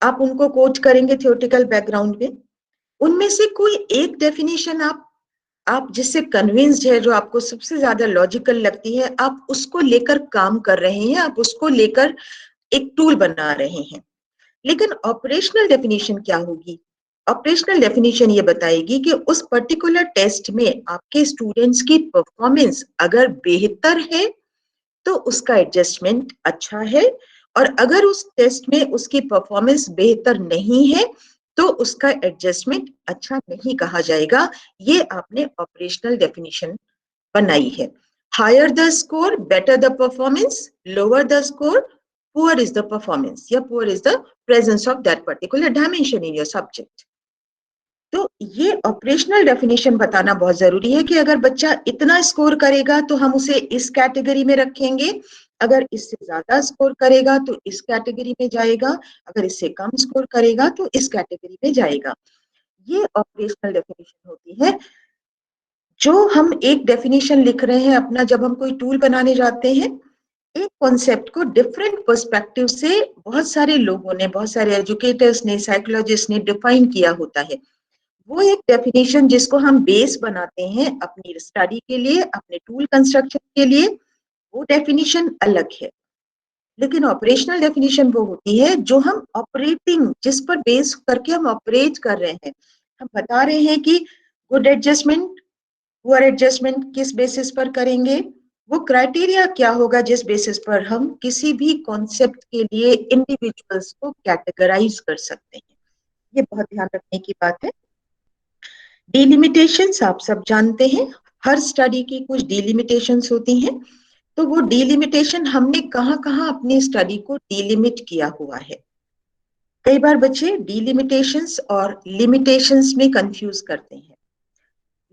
आप उनको कोट करेंगे थ्योरेटिकल बैकग्राउंड में। उनमें से कोई एक डेफिनेशन आप जिससे कन्विंस्ड है, जो आपको सबसे ज्यादा लॉजिकल लगती है, आप उसको लेकर काम कर रहे हैं, आप उसको लेकर एक टूल बना रहे हैं। लेकिन ऑपरेशनल डेफिनेशन क्या होगी? ऑपरेशनल डेफिनेशन ये बताएगी कि उस पर्टिकुलर टेस्ट में आपके स्टूडेंट्स की परफॉर्मेंस अगर बेहतर है तो उसका एडजस्टमेंट अच्छा है, और अगर उस टेस्ट में उसकी परफॉर्मेंस बेहतर नहीं है तो उसका एडजस्टमेंट अच्छा नहीं कहा जाएगा। ये आपने ऑपरेशनल डेफिनेशन बनाई है। Higher the score better the performance, lower the score poor is the performance, या poor is the presence of that particular dimension in your subject. तो ये ऑपरेशनल डेफिनेशन बताना बहुत जरूरी है कि अगर बच्चा इतना स्कोर करेगा तो हम उसे इस कैटेगरी में रखेंगे, अगर इससे ज्यादा स्कोर करेगा तो इस कैटेगरी में जाएगा, अगर इससे कम स्कोर करेगा तो इस कैटेगरी में जाएगा। ये ऑपरेशनल डेफिनेशन होती है। जो हम एक डेफिनेशन लिख रहे हैं अपना, जब हम कोई टूल बनाने जाते हैं, एक कॉन्सेप्ट को डिफरेंट पर्सपेक्टिव से बहुत सारे लोगों ने, बहुत सारे एजुकेटर्स ने, साइकोलॉजिस्ट ने डिफाइन किया होता है। वो एक डेफिनेशन जिसको हम बेस बनाते हैं अपनी स्टडी के लिए, अपने टूल कंस्ट्रक्शन के लिए, वो डेफिनेशन अलग है। लेकिन ऑपरेशनल डेफिनेशन वो होती है जो हम ऑपरेटिंग, जिस पर बेस करके हम ऑपरेट कर रहे हैं। हम बता रहे हैं कि गुड एडजस्टमेंट, पुअर एडजस्टमेंट किस बेसिस पर करेंगे, वो क्राइटेरिया क्या होगा जिस बेसिस पर हम किसी भी कॉन्सेप्ट के लिए इंडिविजुअल्स को कैटेगराइज कर सकते हैं। ये बहुत ध्यान रखने की बात है। डिलिमिटेशंस आप सब जानते हैं, हर स्टडी की कुछ डिलिमिटेशंस होती हैं। तो वो डिलिमिटेशन हमने कहाँ कहाँ अपनी स्टडी को डिलिमिट किया हुआ है। कई बार बच्चे डिलिमिटेशंस और लिमिटेशंस में कंफ्यूज करते हैं।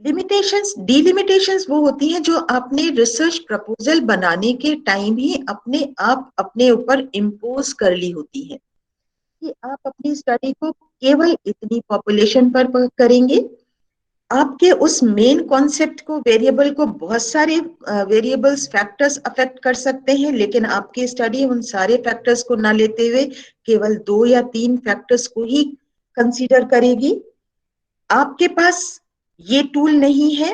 लिमिटेशंस, डिलिमिटेशंस वो होती हैं जो आपने रिसर्च प्रपोजल बनाने के टाइम ही अपने आप अपने ऊपर इम्पोज कर ली होती है, कि आप अपनी स्टडी को केवल इतनी पॉपुलेशन पर करेंगे। आपके उस मेन कॉन्सेप्ट को, वेरिएबल को, बहुत सारे वेरिएबल्स, फैक्टर्स अफेक्ट कर सकते हैं, लेकिन आपकी स्टडी उन सारे फैक्टर्स को ना लेते हुए केवल 2 या 3 फैक्टर्स को ही कंसीडर करेगी। आपके पास ये टूल नहीं है,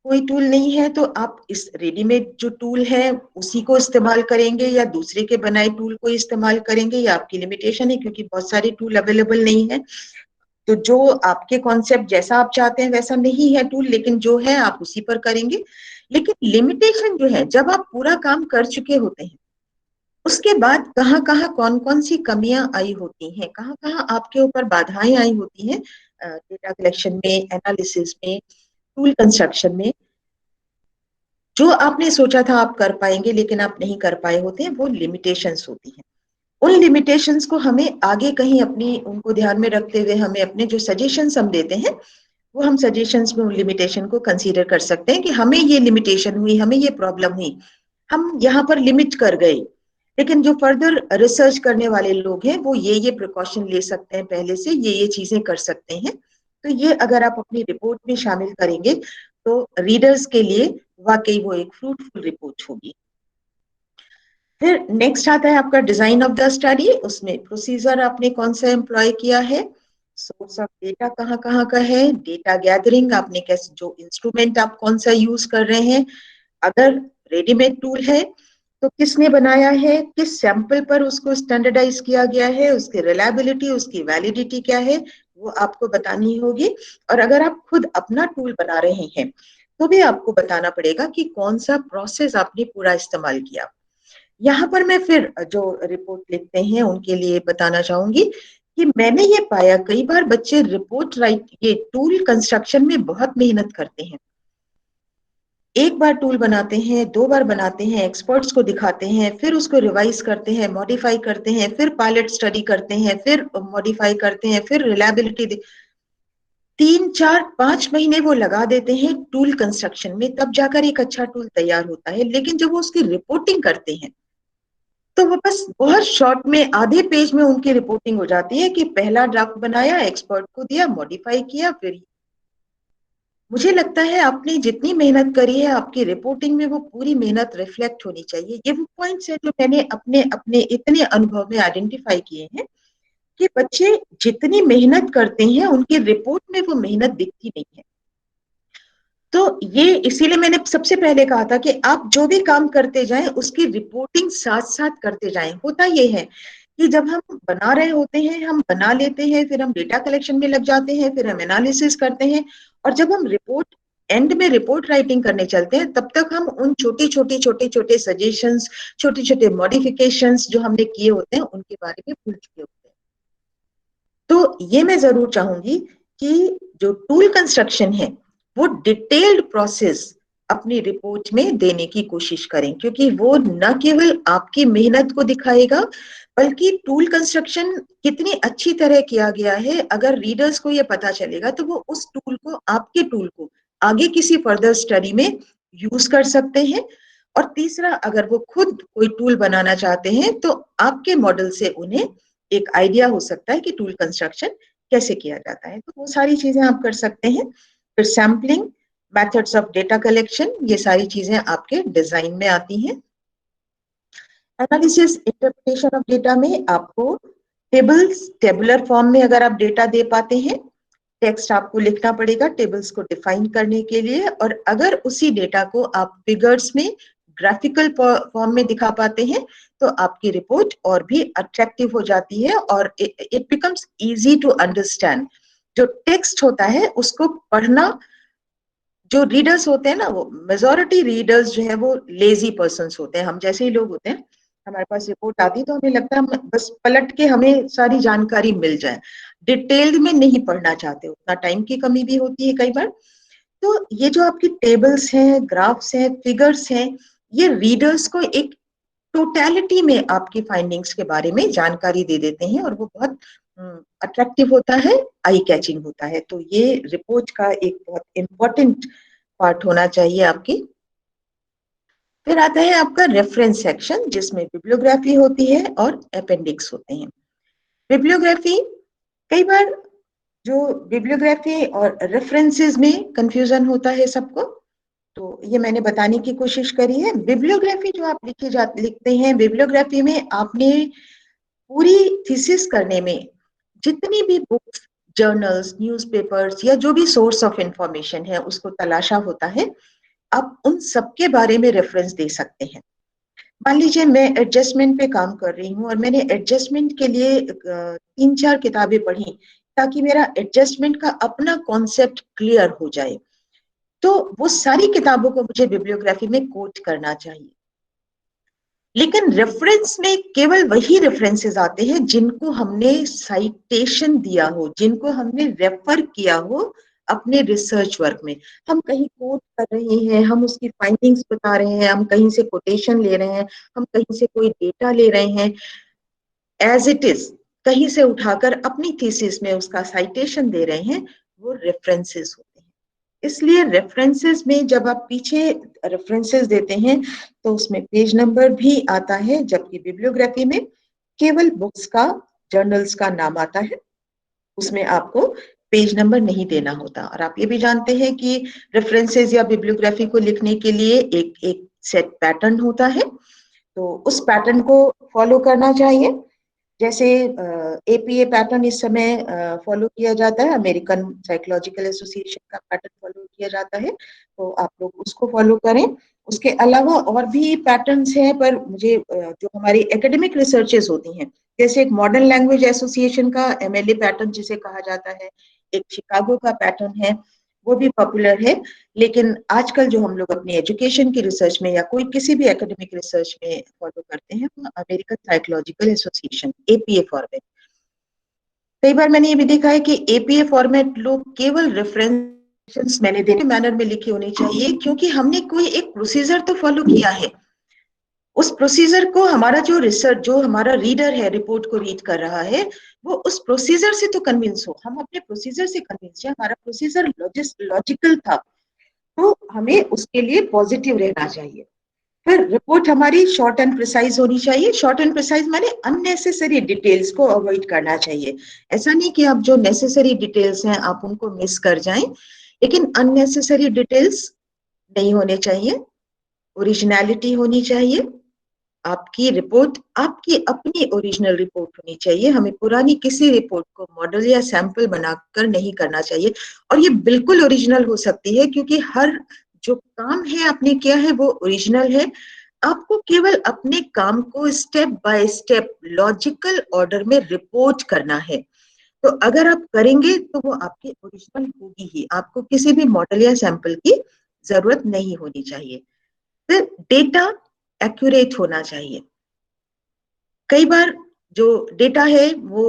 कोई टूल नहीं है, तो आप इस रेडीमेड जो टूल है उसी को इस्तेमाल करेंगे या दूसरे के बनाए टूल को इस्तेमाल करेंगे। या आपकी लिमिटेशन है, क्योंकि बहुत सारे टूल अवेलेबल नहीं है। तो जो आपके कॉन्सेप्ट जैसा आप चाहते हैं वैसा नहीं है टूल, लेकिन जो है आप उसी पर करेंगे। लेकिन लिमिटेशन जो है, जब आप पूरा काम कर चुके होते हैं उसके बाद कहाँ कहाँ कौन कौन सी कमियां आई होती हैं, कहाँ कहाँ आपके ऊपर बाधाएं आई होती हैं डेटा कलेक्शन में, एनालिसिस में, टूल कंस्ट्रक्शन में, जो आपने सोचा था आप कर पाएंगे लेकिन आप नहीं कर पाए होते हैं, वो लिमिटेशंस होती हैं। उन लिमिटेशंस को हमें आगे कहीं अपनी, उनको ध्यान में रखते हुए हमें अपने जो सजेशंस हम देते हैं, वो हम सजेशंस में उन लिमिटेशन को कंसीडर कर सकते हैं कि हमें ये लिमिटेशन हुई, हमें ये प्रॉब्लम हुई, हम यहाँ पर लिमिट कर गए, लेकिन जो फर्दर रिसर्च करने वाले लोग हैं वो ये प्रिकॉशन ले सकते हैं, पहले से ये चीजें कर सकते हैं, तो ये अगर आप अपनी रिपोर्ट में शामिल करेंगे तो रीडर्स के लिए वाकई वो एक फ्रूटफुल रिपोर्ट होगी। फिर नेक्स्ट आता है आपका डिजाइन ऑफ द स्टडी। उसमें प्रोसीजर आपने कौन सा एम्प्लॉय किया है, सोर्स ऑफ डेटा कहाँ कहाँ का है, डेटा गैदरिंग आपने कैसे, जो इंस्ट्रूमेंट आप कौन सा यूज कर रहे हैं, अगर रेडीमेड टूल है तो किसने बनाया है, किस सैंपल पर उसको स्टैंडर्डाइज किया गया है, उसकी रिलायबिलिटी, उसकी वैलिडिटी क्या है, वो आपको बतानी होगी। और अगर आप खुद अपना टूल बना रहे हैं तो भी आपको बताना पड़ेगा कि कौन सा प्रोसेस आपने पूरा इस्तेमाल किया। यहाँ पर मैं फिर जो रिपोर्ट लिखते हैं उनके लिए बताना चाहूंगी कि मैंने ये पाया कई बार बच्चे रिपोर्ट राइट, ये टूल कंस्ट्रक्शन में बहुत मेहनत करते हैं। एक बार टूल बनाते हैं, 2 बार बनाते हैं, एक्सपर्ट्स को दिखाते हैं, फिर उसको रिवाइज करते हैं, मॉडिफाई करते हैं, फिर पायलट स्टडी करते हैं, फिर मॉडिफाई करते हैं, फिर रिलायबिलिटी 3 4 5 महीने वो लगा देते हैं टूल कंस्ट्रक्शन में, तब जाकर एक अच्छा टूल तैयार होता है। लेकिन जब वो उसकी रिपोर्टिंग करते हैं तो वो बस बहुत शॉर्ट में आधे पेज में उनकी रिपोर्टिंग हो जाती है कि पहला ड्राफ्ट बनाया, एक्सपर्ट को दिया, मॉडिफाई किया, फिर मुझे लगता है आपने जितनी मेहनत करी है आपकी रिपोर्टिंग में वो पूरी मेहनत रिफ्लेक्ट होनी चाहिए। ये वो पॉइंट्स है जो मैंने अपने अपने इतने अनुभव में आइडेंटिफाई किए हैं कि बच्चे जितनी मेहनत करते हैं उनकी रिपोर्ट में वो मेहनत दिखती नहीं है। तो ये इसीलिए मैंने सबसे पहले कहा था कि आप जो भी काम करते जाएं उसकी रिपोर्टिंग साथ साथ करते जाएं। होता ये है कि जब हम बना रहे होते हैं, हम बना लेते हैं, फिर हम डेटा कलेक्शन में लग जाते हैं, फिर हम एनालिसिस करते हैं, और जब हम रिपोर्ट एंड में रिपोर्ट राइटिंग करने चलते हैं तब तक हम उन छोटे छोटे सजेशंस, छोटे छोटे मॉडिफिकेशंस जो हमने किए होते हैं उनके बारे में भूल चुके होते हैं। तो ये मैं जरूर चाहूंगी कि जो टूल कंस्ट्रक्शन है वो डिटेल्ड प्रोसेस अपनी रिपोर्ट में देने की कोशिश करें, क्योंकि वो न केवल आपकी मेहनत को दिखाएगा बल्कि टूल कंस्ट्रक्शन कितनी अच्छी तरह किया गया है, अगर रीडर्स को ये पता चलेगा तो वो उस टूल को, आपके टूल को आगे किसी फर्दर स्टडी में यूज कर सकते हैं। और तीसरा, अगर वो खुद कोई टूल बनाना चाहते हैं तो आपके मॉडल से उन्हें एक आइडिया हो सकता है कि टूल कंस्ट्रक्शन कैसे किया जाता है। तो वो सारी चीजें आप कर सकते हैं। फिर sampling, methods of data collection, ये सारी चीजें आपके डिजाइन में आती हैं। एनालिसिस इंटरप्रिटेशन ऑफ डेटा में आपको टेबल्स, टेबुलर फॉर्म में अगर आप डेटा दे पाते हैं, टेक्स्ट आपको लिखना पड़ेगा टेबल्स को डिफाइन करने के लिए, और अगर उसी डेटा को आप फिगर्स में, ग्राफिकल फॉर्म में दिखा पाते हैं तो आपकी रिपोर्ट और भी अट्रैक्टिव हो जाती है और it becomes easy to understand. जो टेक्स्ट होता है उसको पढ़ना, जो रीडर्स होते हैं ना, वो मेजॉरिटी रीडर्स जो है वो लेजी पर्सन्स होते हैं, हम जैसे ही लोग होते हैं। हमारे पास रिपोर्ट आती तो हमें लगता है बस पलट के हमें सारी जानकारी मिल जाए, डिटेल्ड में नहीं पढ़ना चाहते, उतना टाइम की कमी भी होती है कई बार। तो ये जो आपकी टेबल्स हैं, ग्राफ्स हैं, फिगर्स हैं, ये रीडर्स को एक टोटलिटी में आपकी फाइंडिंग्स के बारे में जानकारी दे देते हैं और वो बहुत अट्रैक्टिव होता है, आई कैचिंग होता है। तो ये रिपोर्ट का एक बहुत इंपॉर्टेंट पार्ट होना चाहिए आपकी। फिर आता है आपका रेफरेंस सेक्शन जिसमें बिब्लियोग्राफी होती है और अपेंडिक्स होते हैं। बिब्लियोग्राफी, कई बार जो बिब्लियोग्राफी और रेफरेंसेस में कंफ्यूजन होता है सबको, तो ये मैंने बताने की कोशिश करी है। बिब्लियोग्राफी जो आप लिखते हैं, बिब्लियोग्राफी में आपने पूरी थीसिस करने में जितनी भी बुक्स, जर्नल्स, न्यूज़पेपर्स या जो भी सोर्स ऑफ इंफॉर्मेशन है उसको तलाशा होता है, आप उन सबके बारे में रेफरेंस दे सकते हैं। मान लीजिए मैं एडजस्टमेंट पे काम कर रही हूँ और मैंने एडजस्टमेंट के लिए 3 4 किताबें पढ़ी ताकि मेरा एडजस्टमेंट का अपना कॉन्सेप्ट क्लियर हो जाए, तो वो सारी किताबों को मुझे बिब्लियोग्राफी में कोट करना चाहिए। लेकिन रेफरेंस में केवल वही रेफरेंसेस आते हैं जिनको हमने साइटेशन दिया हो, जिनको हमने रेफर किया हो अपने रिसर्च वर्क में। हम कहीं कोट कर रहे हैं, हम उसकी फाइंडिंग्स बता रहे हैं, हम कहीं से कोटेशन ले रहे हैं, हम कहीं से कोई डेटा ले रहे हैं, एज इट इज कहीं से उठाकर अपनी थीसिस में उसका साइटेशन दे रहे हैं, वो रेफरेंसेस होते हैं। इसलिए रेफरेंसेस में जब आप पीछे रेफरेंसेस देते हैं तो उसमें पेज नंबर भी आता है, जबकि बिब्लियोग्राफी में केवल बुक्स का, जर्नल्स का नाम आता है, उसमें आपको पेज नंबर नहीं देना होता। और आप ये भी जानते हैं कि रेफरेंसेस या बिब्लियोग्राफी को लिखने के लिए एक एक सेट पैटर्न होता है, तो उस पैटर्न को फॉलो करना चाहिए। जैसे एपीए पैटर्न इस समय फॉलो किया जाता है, अमेरिकन साइकोलॉजिकल एसोसिएशन का पैटर्न फॉलो किया जाता है, तो आप लोग उसको फॉलो करें। उसके अलावा और भी पैटर्न्स हैं, पर मुझे जो हमारी एकेडमिक रिसर्चेस होती हैं, जैसे एक मॉडर्न लैंग्वेज एसोसिएशन का एमएलए पैटर्न जिसे कहा जाता है, एक शिकागो का पैटर्न है, वो भी पॉपुलर है। लेकिन आजकल जो हम लोग अपनी एजुकेशन की रिसर्च में या कोई किसी भी एकेडमिक रिसर्च में फॉलो करते हैं वो American psychological association APA format. कई बार मैंने ये भी देखा है कि एपीए फॉर्मेट लोग केवल रेफरेंस मैंने देने मैनर में लिखी होनी चाहिए, क्योंकि हमने कोई एक प्रोसीजर तो फॉलो किया है। उस प्रोसीजर को हमारा जो रिसर्च, जो हमारा रीडर है रिपोर्ट को रीड कर रहा है, वो उस प्रोसीजर से तो कन्विंस हो, हम अपने प्रोसीजर से कन्विंस है, हमारा प्रोसीजर लॉजिकल था, तो हमें उसके लिए पॉजिटिव रहना चाहिए। फिर रिपोर्ट हमारी शॉर्ट एंड प्रिसाइज होनी चाहिए। शॉर्ट एंड प्रिसाइज माने अननेसेसरी डिटेल्स को अवॉइड करना चाहिए। ऐसा नहीं कि आप जो नेसेसरी डिटेल्स हैं आप उनको मिस कर जाएं, लेकिन अननेसेसरी डिटेल्स नहीं होने चाहिए। ओरिजिनलिटी होनी चाहिए। आपकी रिपोर्ट आपकी अपनी ओरिजिनल रिपोर्ट होनी चाहिए। हमें पुरानी किसी रिपोर्ट को मॉडल या सैंपल बनाकर नहीं करना चाहिए, और ये बिल्कुल ओरिजिनल हो सकती है, क्योंकि हर जो काम है आपने किया है वो ओरिजिनल है। आपको केवल अपने काम को step by step logical order में रिपोर्ट करना है, तो अगर आप करेंगे तो वो आपकी ओरिजिनल होगी ही, आपको किसी भी मॉडल या सैंपल की जरूरत नहीं होनी चाहिए। फिर डेटा एक्यूरेट होना चाहिए। कई बार जो डेटा है वो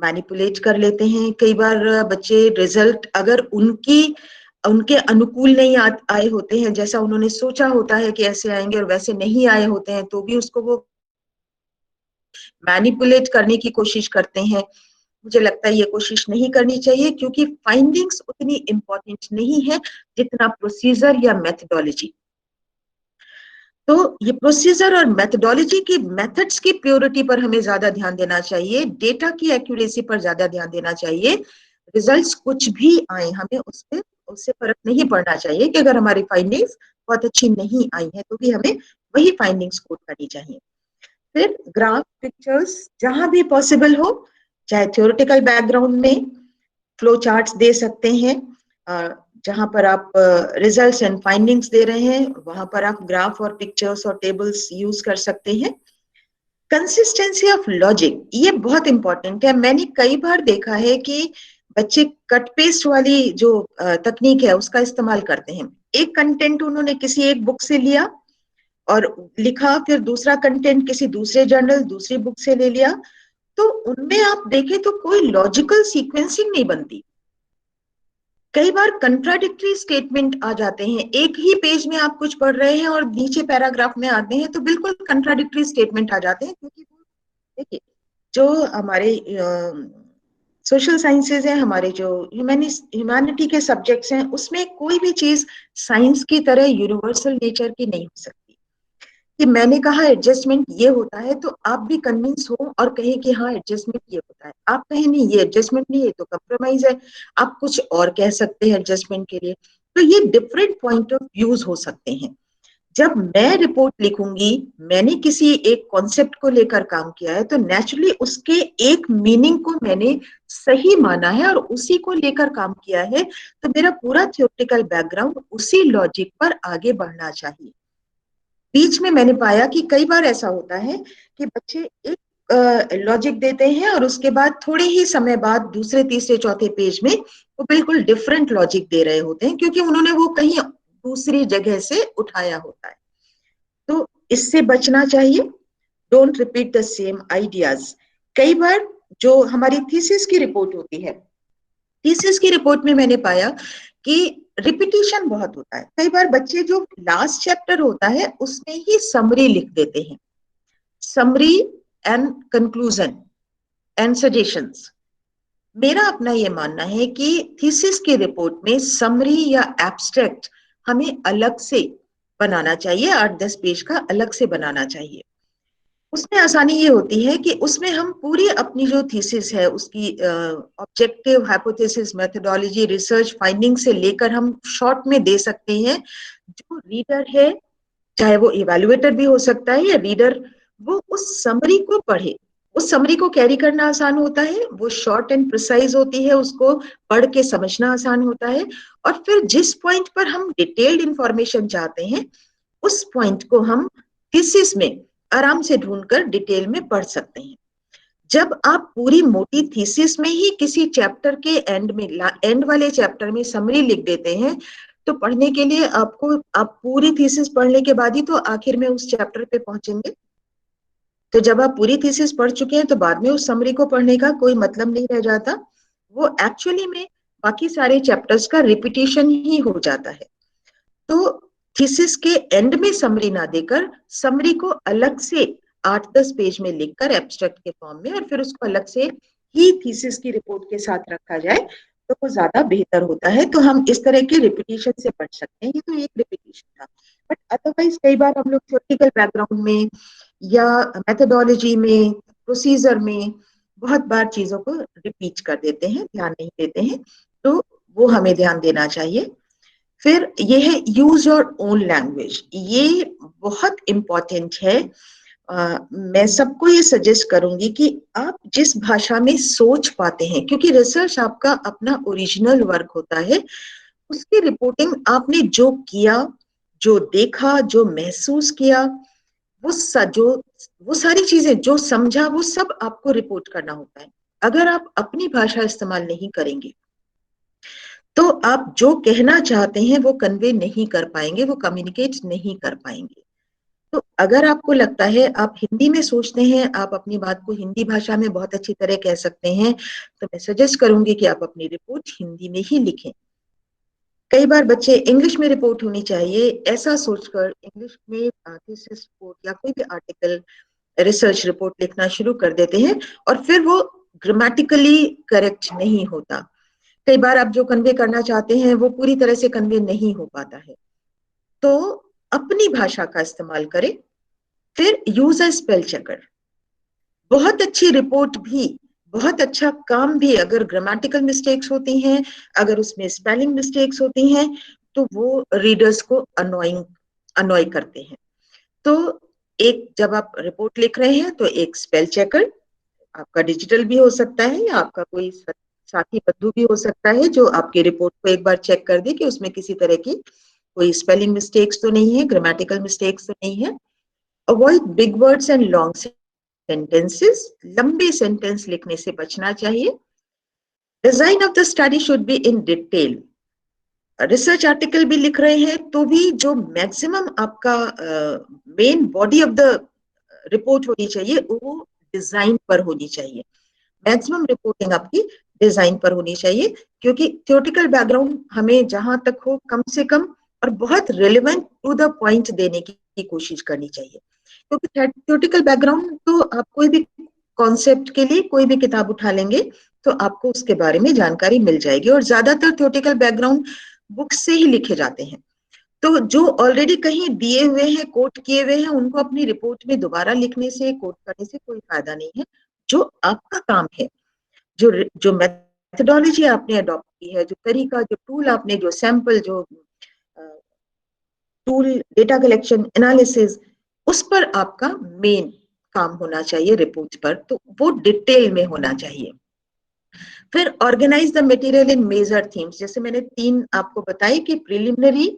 मैनिपुलेट कर लेते हैं। कई बार बच्चे रिजल्ट अगर उनके अनुकूल नहीं आए होते हैं, जैसा उन्होंने सोचा होता है कि ऐसे आएंगे और वैसे नहीं आए होते हैं, तो भी उसको वो मैनिपुलेट करने की कोशिश करते हैं। मुझे लगता है ये कोशिश नहीं करनी चाहिए, क्योंकि फाइंडिंग्स उतनी इंपॉर्टेंट नहीं है जितना प्रोसीजर या मेथडोलॉजी। तो ये प्रोसीजर और मेथडोलॉजी की मेथड्स की प्योरिटी पर हमें ज्यादा ध्यान देना चाहिए, डेटा की एक्यूरेसी पर ज्यादा ध्यान देना चाहिए। रिजल्ट्स कुछ भी आए हमें उससे फर्क नहीं पड़ना चाहिए कि अगर हमारी फाइंडिंग्स बहुत अच्छी नहीं आई है तो भी हमें वही फाइंडिंग्स कोट करनी चाहिए। फिर ग्राफ, पिक्चर्स जहां भी पॉसिबल हो, चाहे थ्योरेटिकल बैकग्राउंड में फ्लो चार्ट्स दे सकते हैं, जहां पर आप रिजल्ट्स एंड फाइंडिंग्स दे रहे हैं वहां पर आप ग्राफ और पिक्चर्स और टेबल्स यूज कर सकते हैं। कंसिस्टेंसी ऑफ लॉजिक ये बहुत इंपॉर्टेंट है। मैंने कई बार देखा है कि बच्चे कट पेस्ट वाली जो तकनीक है उसका इस्तेमाल करते हैं। एक कंटेंट उन्होंने किसी एक बुक से लिया और लिखा, फिर दूसरा कंटेंट किसी दूसरे जर्नल दूसरी बुक से ले लिया, तो उनमें आप देखें तो कोई लॉजिकल सीक्वेंसिंग नहीं बनती। कई बार कंट्राडिक्टरी स्टेटमेंट आ जाते हैं, एक ही पेज में आप कुछ पढ़ रहे हैं और नीचे पैराग्राफ में आते हैं तो बिल्कुल कंट्राडिक्टरी स्टेटमेंट आ जाते हैं। क्योंकि देखिए जो हमारे सोशल साइंसेज हैं, हमारे जो ह्यूमैनिटी के सब्जेक्ट्स हैं, उसमें कोई भी चीज साइंस की तरह यूनिवर्सल नेचर की नहीं हो सकती। कि मैंने कहा एडजस्टमेंट ये होता है तो आप भी कन्विंस हो और कहें कि हाँ एडजस्टमेंट ये होता है, आप कहें नहीं ये एडजस्टमेंट नहीं है तो कंप्रोमाइज है, आप कुछ और कह सकते हैं एडजस्टमेंट के लिए। तो ये डिफरेंट पॉइंट ऑफ व्यूज हो सकते हैं। जब मैं रिपोर्ट लिखूंगी, मैंने किसी एक कॉन्सेप्ट को लेकर काम किया है तो नेचुरली उसके एक मीनिंग को मैंने सही माना है और उसी को लेकर काम किया है, तो मेरा पूरा थ्योरेटिकल बैकग्राउंड उसी लॉजिक पर आगे बढ़ना चाहिए। बीच में मैंने पाया कि कई बार ऐसा होता है कि बच्चे एक लॉजिक देते हैं और उसके बाद थोड़े ही समय बाद दूसरे तीसरे चौथे पेज में वो बिल्कुल डिफरेंट लॉजिक दे रहे होते हैं, क्योंकि उन्होंने वो कहीं दूसरी जगह से उठाया होता है। तो इससे बचना चाहिए। Don't repeat the same ideas. कई बार जो हमारी थीसिस की रिपोर्ट होती है, थीसिस की रिपोर्ट में मैंने पाया कि रिपीटिशन बहुत होता है। कई बार बच्चे जो लास्ट चैप्टर होता है उसमें ही समरी लिख देते हैं, summary and conclusion and suggestions. मेरा अपना ये मानना है कि थीसिस की रिपोर्ट में समरी या एब्स्ट्रैक्ट हमें अलग से बनाना चाहिए, 8-10 पेज का अलग से बनाना चाहिए। उसमें आसानी ये होती है कि उसमें हम पूरी अपनी जो थीसिस है उसकी objective, hypothesis, methodology, research finding से लेकर हम शॉर्ट में दे सकते हैं। जो रीडर है, चाहे वो इवेल्युएटर भी हो सकता है या रीडर, वो उस समरी को पढ़े। उस समरी को कैरी करना आसान होता है, वो शॉर्ट एंड प्रिसाइज होती है, उसको पढ़ के समझना आसान होता है। और फिर जिस पॉइंट पर हम डिटेल्ड इंफॉर्मेशन चाहते हैं, उस पॉइंट को हम थीसिस में आराम से ढूंढकर डिटेल में पढ़ सकते हैं। जब आप पूरी मोटी थीसिस में ही किसी चैप्टर के एंड में, एंड वाले चैप्टर में समरी लिख देते हैं, तो पढ़ने के लिए आप पूरी थीसिस पढ़ने के बाद ही तो आखिर में उस चैप्टर पे पहुंचेंगे। तो जब आप पूरी थीसिस पढ़ चुके हैं तो बाद में उस समरी को पढ़ने का कोई मतलब नहीं रह जाता। वो एक्चुअली में बाकी सारे चैप्टर्स का रिपीटिशन ही हो जाता है। तो थीसिस के एंड में समरी ना देकर समरी को अलग से 8-10 पेज में लिखकर एब्स्ट्रैक्ट के फॉर्म में, और फिर उसको अलग से ही थीसिस की रिपोर्ट के साथ रखा जाए, तो वो ज्यादा बेहतर होता है। तो हम इस तरह के रिपीटिशन से पढ़ सकते हैं। ये तो एक रिपीटिशन था, बट अदरवाइज कई बार हम लोग थ्योरेटिकल बैकग्राउंड में या मेथोडोलॉजी में, प्रोसीजर में बहुत बार चीजों को रिपीट कर देते हैं, ध्यान नहीं देते हैं, तो वो हमें ध्यान देना चाहिए। फिर ये है यूज योर ओन लैंग्वेज, ये बहुत इंपॉर्टेंट है। मैं सबको ये सजेस्ट करूंगी कि आप जिस भाषा में सोच पाते हैं, क्योंकि रिसर्च आपका अपना ओरिजिनल वर्क होता है, उसकी रिपोर्टिंग आपने जो किया, जो देखा, जो महसूस किया, वो जो वो सारी चीजें जो समझा, वो सब आपको रिपोर्ट करना होता है। अगर आप अपनी भाषा इस्तेमाल नहीं करेंगे तो आप जो कहना चाहते हैं वो कन्वे नहीं कर पाएंगे, वो कम्युनिकेट नहीं कर पाएंगे। तो अगर आपको लगता है आप हिंदी में सोचते हैं, आप अपनी बात को हिंदी भाषा में बहुत अच्छी तरह कह सकते हैं, तो मैं सजेस्ट करूंगी कि आप अपनी रिपोर्ट हिंदी में ही लिखें। कई बार बच्चे इंग्लिश में रिपोर्ट होनी चाहिए ऐसा सोचकर इंग्लिश में थीसिस रिपोर्ट या कोई भी आर्टिकल, रिसर्च रिपोर्ट लिखना शुरू कर देते हैं, और फिर वो ग्रामेटिकली करेक्ट नहीं होता। कई बार आप जो कन्वे करना चाहते हैं वो पूरी तरह से कन्वे नहीं हो पाता है। तो अपनी भाषा का इस्तेमाल करें। फिर यूज अ स्पेल चेकर। बहुत अच्छी रिपोर्ट भी, बहुत अच्छा काम भी, अगर ग्रामेटिकल मिस्टेक्स होती हैं, अगर उसमें स्पेलिंग मिस्टेक्स होती हैं, तो वो रीडर्स को अनॉय करते हैं। तो एक, जब आप रिपोर्ट लिख रहे हैं तो एक स्पेल चेकर, आपका डिजिटल भी हो सकता है या आपका कोई साथी बंधु भी हो सकता है, जो आपकी रिपोर्ट को एक बार चेक कर दे कि उसमें किसी तरह की कोई स्पेलिंग मिस्टेक्स तो नहीं है, ग्रामेटिकल मिस्टेक्स तो नहीं है। Avoid big words and long sentences, लंबे सेंटेंस लिखने से बचना चाहिए। Design of the study should be in detail. Research article भी लिख रहे हैं तो भी जो मैक्सिमम आपका main body of the report होनी चाहिए वो डिजाइन पर होनी चाहिए। मैक्सिमम रिपोर्टिंग आपकी डिजाइन पर होनी चाहिए, क्योंकि थ्योरेटिकल बैकग्राउंड हमें जहां तक हो कम से कम और बहुत रिलेवेंट टू द पॉइंट देने की कोशिश करनी चाहिए। क्योंकि थ्योरेटिकल बैकग्राउंड तो आप कोई भी कॉन्सेप्ट के लिए कोई भी किताब उठा लेंगे तो आपको उसके बारे में जानकारी मिल जाएगी, और ज्यादातर थ्योरेटिकल बैकग्राउंड बुक्स से ही लिखे जाते हैं। तो जो ऑलरेडी कहीं दिए हुए हैं, कोट किए हुए हैं, उनको अपनी रिपोर्ट में दोबारा लिखने से, कोट करने से कोई फायदा नहीं है। जो आपका काम है, जो मेथोडोलॉजी आपने अडॉप्ट की है, जो तरीका, जो टूल आपने, जो सैंपल, जो टूल, डेटा कलेक्शन, एनालिसिस, उस पर आपका मेन काम होना चाहिए रिपोर्ट पर, तो वो डिटेल में होना चाहिए। फिर organise the material in major themes, जैसे मैंने 3 आपको बताई कि प्रिलिमिनरी,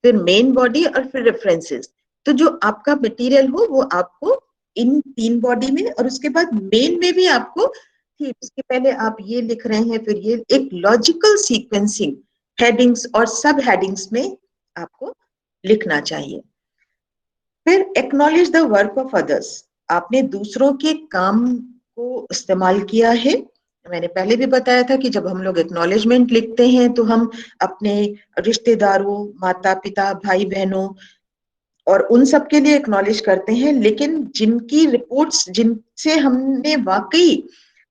फिर मेन बॉडी और फिर रेफरेंसेस। तो जो आपका मटेरियल हो वो आपको इन 3 बॉडी में, और उसके बाद मेन में भी आपको थीम्स के पहले आप ये लिख रहे हैं, फिर ये एक लॉजिकल सीक्वेंसिंग, हेडिंग्स और सब हेडिंग्स में आपको लिखना चाहिए। फिर acknowledge the work of others, आपने दूसरों के काम को इस्तेमाल किया है। मैंने पहले भी बताया था कि जब हम लोग एक्नॉलेजमेंट लिखते हैं तो हम अपने रिश्तेदारों, माता पिता, भाई बहनों और उन सब के लिए एक्नॉलेज करते हैं, लेकिन जिनकी रिपोर्ट्स, जिनसे हमने वाकई,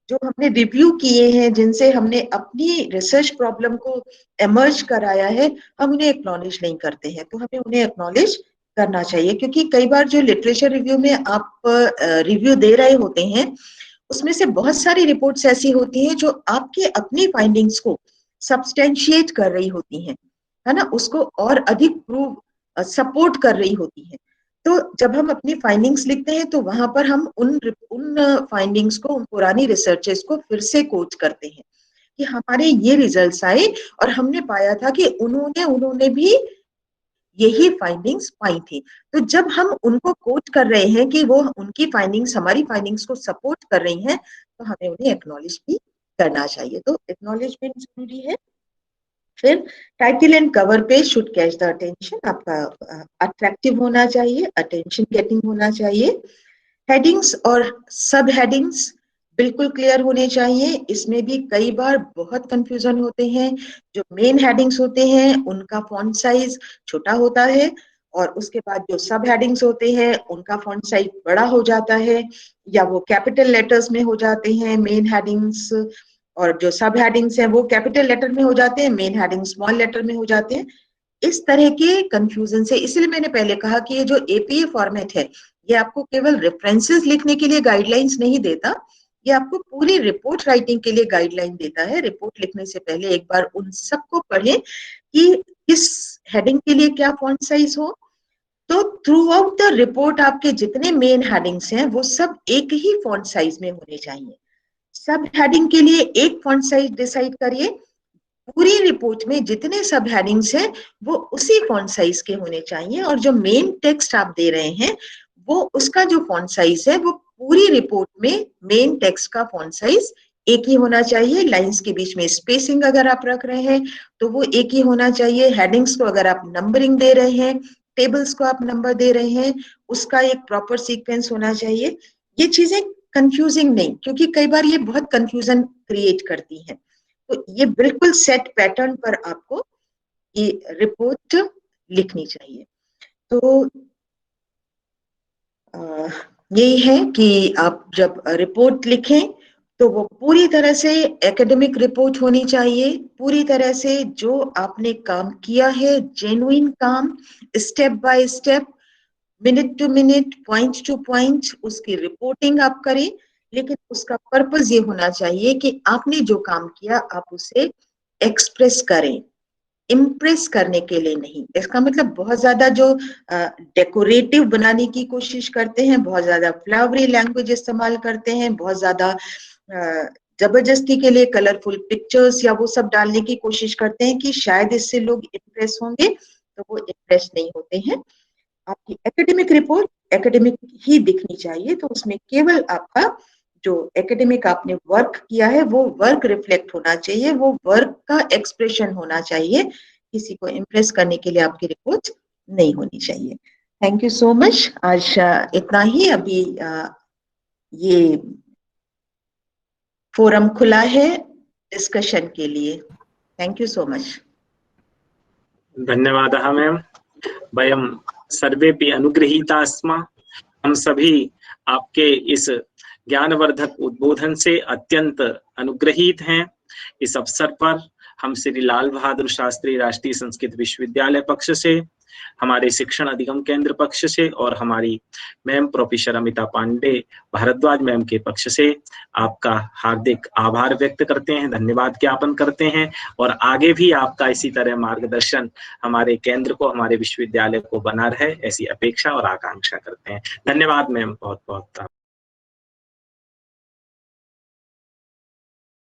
जो हमने रिव्यू किए हैं, जिनसे हमने अपनी रिसर्च प्रॉब्लम को एमर्ज कराया है, हम उन्हें एक्नॉलेज नहीं करते हैं, तो हमें उन्हें एक्नॉलेज करना चाहिए, क्योंकि कई बार जो लिटरेचर रिव्यू में आप रिव्यू दे रहे होते हैं उसमें से बहुत सारी रिपोर्ट्स ऐसी होती हैं जो आपकी अपनी फाइंडिंग्स को सब्सटेंशिएट कर रही होती हैं, है ना, उसको और अधिक प्रूव सपोर्ट कर रही होती हैं। तो जब हम अपनी फाइंडिंग्स लिखते हैं तो वहां पर हम उन फाइंडिंग्स को, उन पुरानी रिसर्चेस को फिर से कोट करते हैं कि हमारे ये रिजल्ट्स आए और हमने पाया था कि उन्होंने भी यही फाइंडिंग्स पाई थी। तो जब हम उनको कोट कर रहे हैं कि वो उनकी फाइंडिंग्स हमारी फाइंडिंग्स को सपोर्ट कर रही हैं, तो हमें उन्हें एक्नॉलेज भी करना चाहिए। तो एक्नॉलेजमेंट जरूरी है। फिर title and cover page should catch the attention, आपका अट्रैक्टिव होना चाहिए, अटेंशन गेटिंग होना चाहिए। हेडिंग्स और सब हेडिंग्स बिल्कुल क्लियर होने चाहिए। इसमें भी कई बार बहुत कंफ्यूजन होते हैं। जो मेन हेडिंग्स होते हैं उनका फॉन्ट साइज छोटा होता है और उसके बाद जो सब हेडिंग्स होते हैं उनका फॉन्ट साइज बड़ा हो जाता है, या वो कैपिटल लेटर्स में हो जाते हैं मेन हेडिंग्स, और जो सब हेडिंग्स हैं वो कैपिटल लेटर में हो जाते हैं, मेन हेडिंग स्मॉल लेटर में हो जाते हैं। इस तरह के कंफ्यूजन से, इसलिए मैंने पहले कहा कि ये जो एपीए फॉर्मेट है ये आपको केवल रेफरेंसेस लिखने के लिए गाइडलाइंस नहीं देता, ये आपको पूरी रिपोर्ट राइटिंग के लिए गाइडलाइन देता है। रिपोर्ट लिखने से पहले एक बार उन सबको पढ़ें कि किस हेडिंग के लिए क्या फॉन्ट साइज हो। तो थ्रू आउट द रिपोर्ट आपके जितने मेन हेडिंग्स हैं वो सब एक ही फॉन्ट साइज में होने चाहिए। सब हेडिंग के लिए एक फॉन्ट साइज डिसाइड करिए, पूरी रिपोर्ट में जितने सब हेडिंग्स हैं वो उसी फॉन्ट साइज के होने चाहिए, और जो मेन टेक्स्ट आप दे रहे हैं वो उसका जो फॉन्ट साइज है वो पूरी रिपोर्ट में मेन टेक्स्ट का फॉन्ट साइज एक ही होना चाहिए। लाइंस के बीच में स्पेसिंग अगर आप रख रहे हैं तो वो एक ही होना चाहिए। हेडिंग्स को अगर आप नंबरिंग दे रहे हैं, टेबल्स को आप नंबर दे रहे हैं, उसका एक प्रॉपर सीक्वेंस होना चाहिए। ये चीजें कंफ्यूजिंग नहीं, क्योंकि कई बार ये बहुत कंफ्यूजन क्रिएट करती हैं। तो ये बिल्कुल सेट पैटर्न पर आपको ये रिपोर्ट लिखनी चाहिए। तो यही है कि आप जब रिपोर्ट लिखें तो वो पूरी तरह से एकेडमिक रिपोर्ट होनी चाहिए, पूरी तरह से जो आपने काम किया है जेन्युइन काम, step by step, minute to minute, point two point उसकी रिपोर्टिंग आप करें। लेकिन उसका पर्पस ये होना चाहिए कि आपने जो काम किया आप उसे एक्सप्रेस करें, इम्प्रेस करने के लिए नहीं। इसका मतलब बहुत ज्यादा जो डेकोरेटिव बनाने की कोशिश करते हैं, बहुत ज्यादा फ्लावरी लैंग्वेज इस्तेमाल करते हैं, बहुत ज्यादा जबरदस्ती के लिए कलरफुल पिक्चर्स या वो सब डालने की कोशिश करते हैं कि शायद इससे लोग इम्प्रेस होंगे, तो वो इम्प्रेस नहीं होते हैं। आपकी एकेडमिक रिपोर्ट एकेडमिक ही दिखनी चाहिए, तो उसमें केवल आपका जो एकेडमिक आपने वर्क किया है वो वर्क रिफ्लेक्ट होना चाहिए, वो वर्क का एक्सप्रेशन होना चाहिए। किसी को इम्प्रेस करने के लिए आपकी रिपोर्ट नहीं होनी चाहिए। Thank you so much. आज इतना ही। अभी ये फोरम खुला है डिस्कशन के लिए। Thank you so much. धन्यवादः मैम। वयं सर्वेपि अनुगृहीता स्म। हम सभी आपके इस ज्ञानवर्धक उद्बोधन से अत्यंत अनुग्रहित हैं। इस अवसर पर हम श्री लाल बहादुर शास्त्री राष्ट्रीय संस्कृत विश्वविद्यालय पक्ष से, हमारे शिक्षण अधिगम केंद्र पक्ष से और हमारी ma'am professor Amita Pandey Bhardwaj ma'am के पक्ष से आपका हार्दिक आभार व्यक्त करते हैं, धन्यवाद ज्ञापन करते हैं। और आगे भी आपका इसी तरह मार्गदर्शन हमारे केंद्र को, हमारे विश्वविद्यालय को बना रहे, ऐसी अपेक्षा और आकांक्षा करते हैं। धन्यवाद मैम, बहुत बहुत।